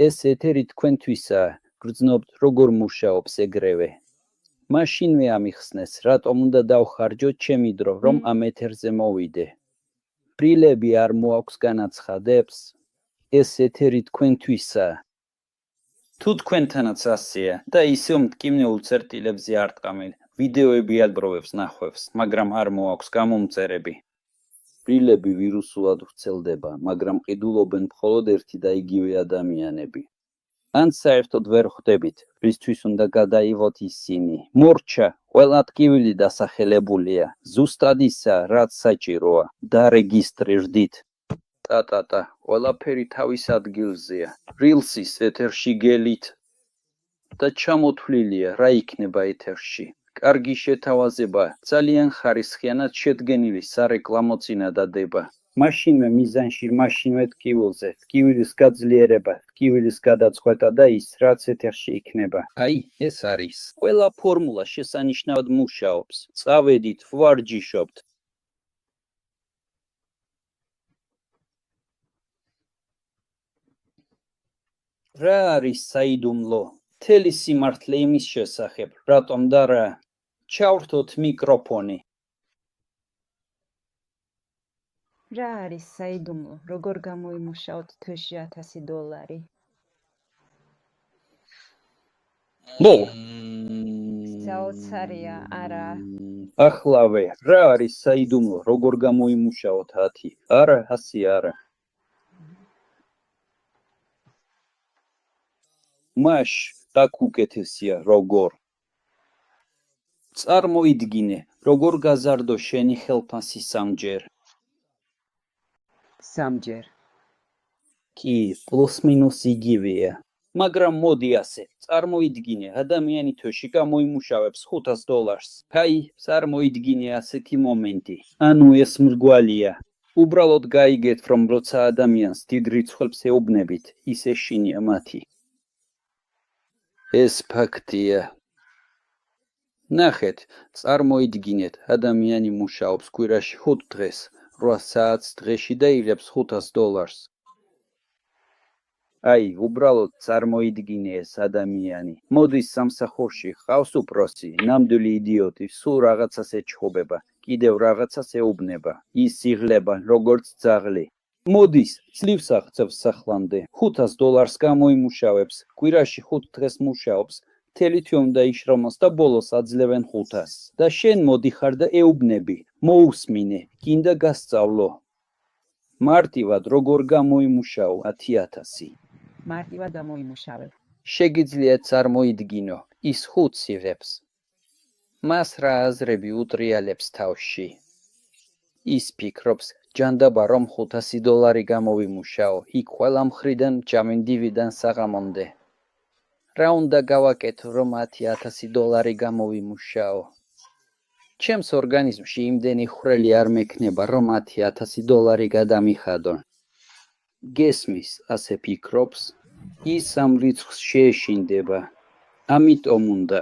[SPEAKER 1] ეს ეთერი თქვენთვისაა, გრძნობთ, როგორ მუშაობს ეგრევე. მაშინვე ამიხსნეს, რატომ უნდა დავხარჯოთ ჩემი დრო, რომ ამ ეთერზე მოვიდე. პრილები არ მოაქვს განაცხადებს. ეს ეთერი თქვენთვისაა. თუ თქვენთანაც ასეა და ისევ მტკივნეულ წერტილებზე არ ტყამენ, ვიდეოები ადროვებს ნახვევს, მაგრამ არ მოაქვს გამომწერები. პრილები ვირუსულად ვრცელდება, მაგრამ ყიდულობენ მხოლოდ ერთი და იგივე ადამიანები. ან საერთოდ ვერ ხვდებით, რისთვის უნდა გადაიღოთ ისინი. მორჩა, ყველა ტკივილი დასახელებულია, ზუსტად ისა, რაც საჭიროა, დარეგისტრირდით. ტა, ყველაფერი თავის ადგილზეა. რილსის ეთერში გელით და ჩამოთვლილია, რა იქნება ეთერში. კარგი შეთავაზება, ძალიან ხარისხიანად შედგენილი სარეკლამო წინადადება. მაშინვე მიზანში, მაშინვე ტკივილზე, ტკივილის გაძლიერება, ტკივილის გადაწყვეტა და ის, რაც ეთერში იქნება. აი, ეს არის. ყველა ფორმულა შესანიშნავად მუშაობს. წავედით, ვარჯიშობთ. რა არის საიდუმლო? მთელი სიმართლე იმის შესახებ, რატომ და რა? ჩავრთოთ მიკროფონი.
[SPEAKER 6] რა არის საიდუმლო? როგორ გამოიმუშაოთ თვეში $1000? საოცარია, არა.
[SPEAKER 1] ახლავე, რა არის საიდუმლო? როგორ გამოიმუშაოთ 10? არა, 100 არა. მაშ დაკუკეთესია როგორ. წარმოიდგინე, როგორ გაზარდო შენი ხელფასი სამჯერ.
[SPEAKER 6] სამჯერ.
[SPEAKER 1] კი, პლუს-მინუს იგივეა. მაგრამ მოდი ასე, წარმოიდგინე, ადამიანი თვეში გამოიმუშავებს $500. აი, წარმოიდგინე ასეთი მომენტი. ანუ ეს მრგვალია. უბრალოდ გაიგეთ, რომ როცა ადამიანს დიდ რიცხვებს ეუბნებით, ის ეშინია მათი. ეს ფაქტია. ნახეთ, წარმოიდგინეთ, ადამიანი მუშაობს კვირაში 5 დღეს, 8 საათს დღეში და იღებს $500. აი, უბრალოდ წარმოიდგინე ეს ადამიანი. მოდის სამსახურში, ყავს უფროსი, ნამდვილი იდიოტი, სულ რაღაცას ეჩხუბება, კიდევ რაღაცას ეუბნება, ის იღლება, როგორც ძაღლი. მოდის, ძლივს აღწევს სახლამდე, $500 გამოიმუშავებს, კვირაში 5 დღეს მუშაობს, მთელი თვე უნდა იშრომოს და ბოლოს აძლევენ 500. და შენ მოდიხარ და ეუბნები, მოусმინე, გინდა გასწავლო. მარტივად როგორ გამოიმუშაო 10,000.
[SPEAKER 6] მარტივად გამოიმუშავებ.
[SPEAKER 1] შეგიძლია წარმოიდგინო, ის 5 იღებს. მას რა აზრები უტრიალებს თავში. ის ფიქრობს, ჯანდაბა რომ $500 გამოვიმუშაო, იქ ყველა მხრიდან მჭამენ დივიდენდს საღამომდე. რა უნდა გავაკეთო, რომ $10,000 გამოვიმუშაო? ჩემს ორგანიზმში იმდენი ხვრელი არ მექნება, რომ $10,000 გადამიხადონ. გესმის, ასე ფიქრობს, ის ამ რიცხვს შეეშინდება. ამიტომ უნდა.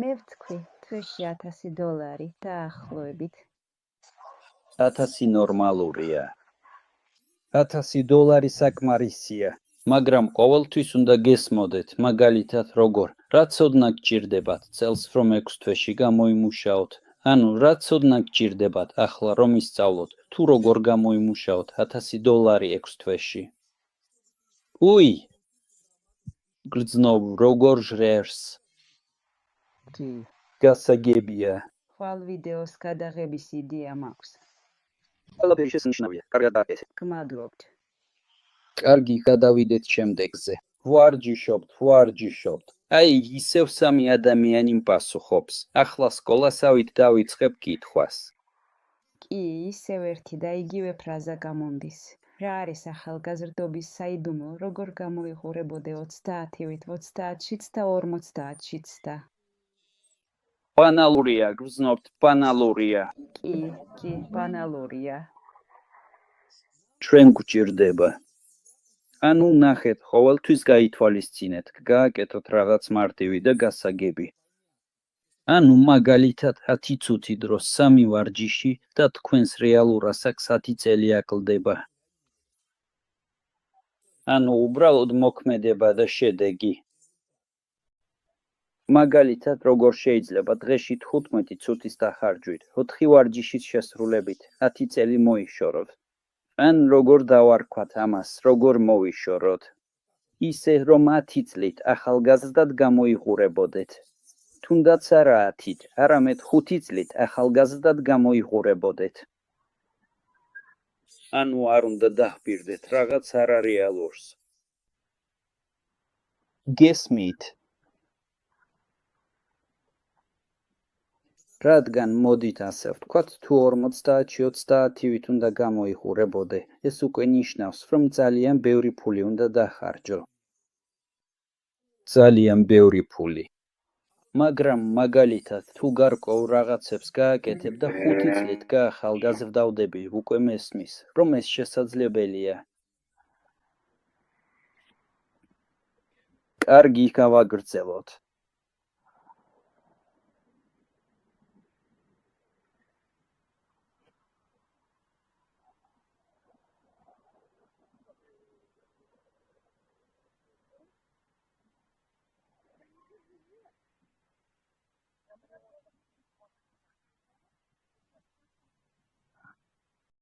[SPEAKER 6] მე ვთქვი, თვეში $1000 დაახლოებით.
[SPEAKER 1] 1000 ნორმალურია. $1000 საკმარისია, მაგრამ ყოველთვის უნდა გესმოდეთ, მაგალითად როგორ, რა ცოდნა გჭირდებათ წელს რომ 6 თვეში გამოიმუშაოთ, ანუ რა ცოდნა გჭირდებათ ახლა რომ ისწავლოთ, თუ როგორ გამოიმუშაოთ $1000 6 თვეში. უი! გრძნობ როგორ ჟრერს.
[SPEAKER 6] კი.
[SPEAKER 1] გასაგებია.
[SPEAKER 6] ხვალ ვიდეოს გადაღების იდეა მაქვს.
[SPEAKER 1] ყველაფერი შესანიშნავია, კარგად დააკეთე.
[SPEAKER 6] გმადლობთ.
[SPEAKER 1] კარგი, გადავიდეთ შემდეგზე. ვარჯიშობთ. აი, ისევ სამი ადამიანი მპასუხობს. ახლა სკოლასავით დავიწყებ კითხვას.
[SPEAKER 6] კი, ისევ ერთი და იგივე ფრაზა გამონდის. რა არის ახალგაზრდობის საიდუმლო, როგორ გამოიყურებოდე 30-ვით, 30-შიც და 50-შიც და.
[SPEAKER 1] ბანალურია, გრძნობთ, ბანალურია.
[SPEAKER 6] კი, ბანალურია.
[SPEAKER 1] ჩვენ გვჭირდება. ანუ ნახეთ, ყოველთვის გაითვალისწინეთ, გააკეთოთ რაღაც მარტივი და გასაგები. ანუ მაგალითად 10 წუთი დროს 3 ვარჯიში და თქვენს რეალურ ასაკს 10 წელი აკლდება. ანუ უბრალოდ მოქმედება და შედეგი. მაგალითად, როგორ შეიძლება დღეში 15 წუთის დახარჯვით, 4 ვარჯიშის შესრულებით 10 წელი მოიშოროთ. ან როგორ დავარქვათ ამას, როგორ მოვიშოროთ. ისე, რომ 10 წლით ახალგაზრდად გამოიყურებოდეთ. თუნდაც არა 10-ით, არამედ 5 წლით ახალგაზრდად გამოიყურებოდეთ. ანუ არ უნდა დაჰბირდეთ რაღაც არარეალურს. გესმით? რადგან მოდით ასე ვთქვათ, თუ 50-ში 30-ვით უნდა გამოიყურებოდე, ეს უკვე ნიშნავს, რომ ძალიან ბევრი ფული უნდა დახარჯო. ძალიან ბევრი ფული. მაგრამ მაგალითად, თუ გარკვეულ რაღაცებს გააკეთებ და 5 წლით გაახალგაზრდავდები, უკვე მესმის, რომ ეს შესაძლებელია. კარგი, გავაგრძელოთ.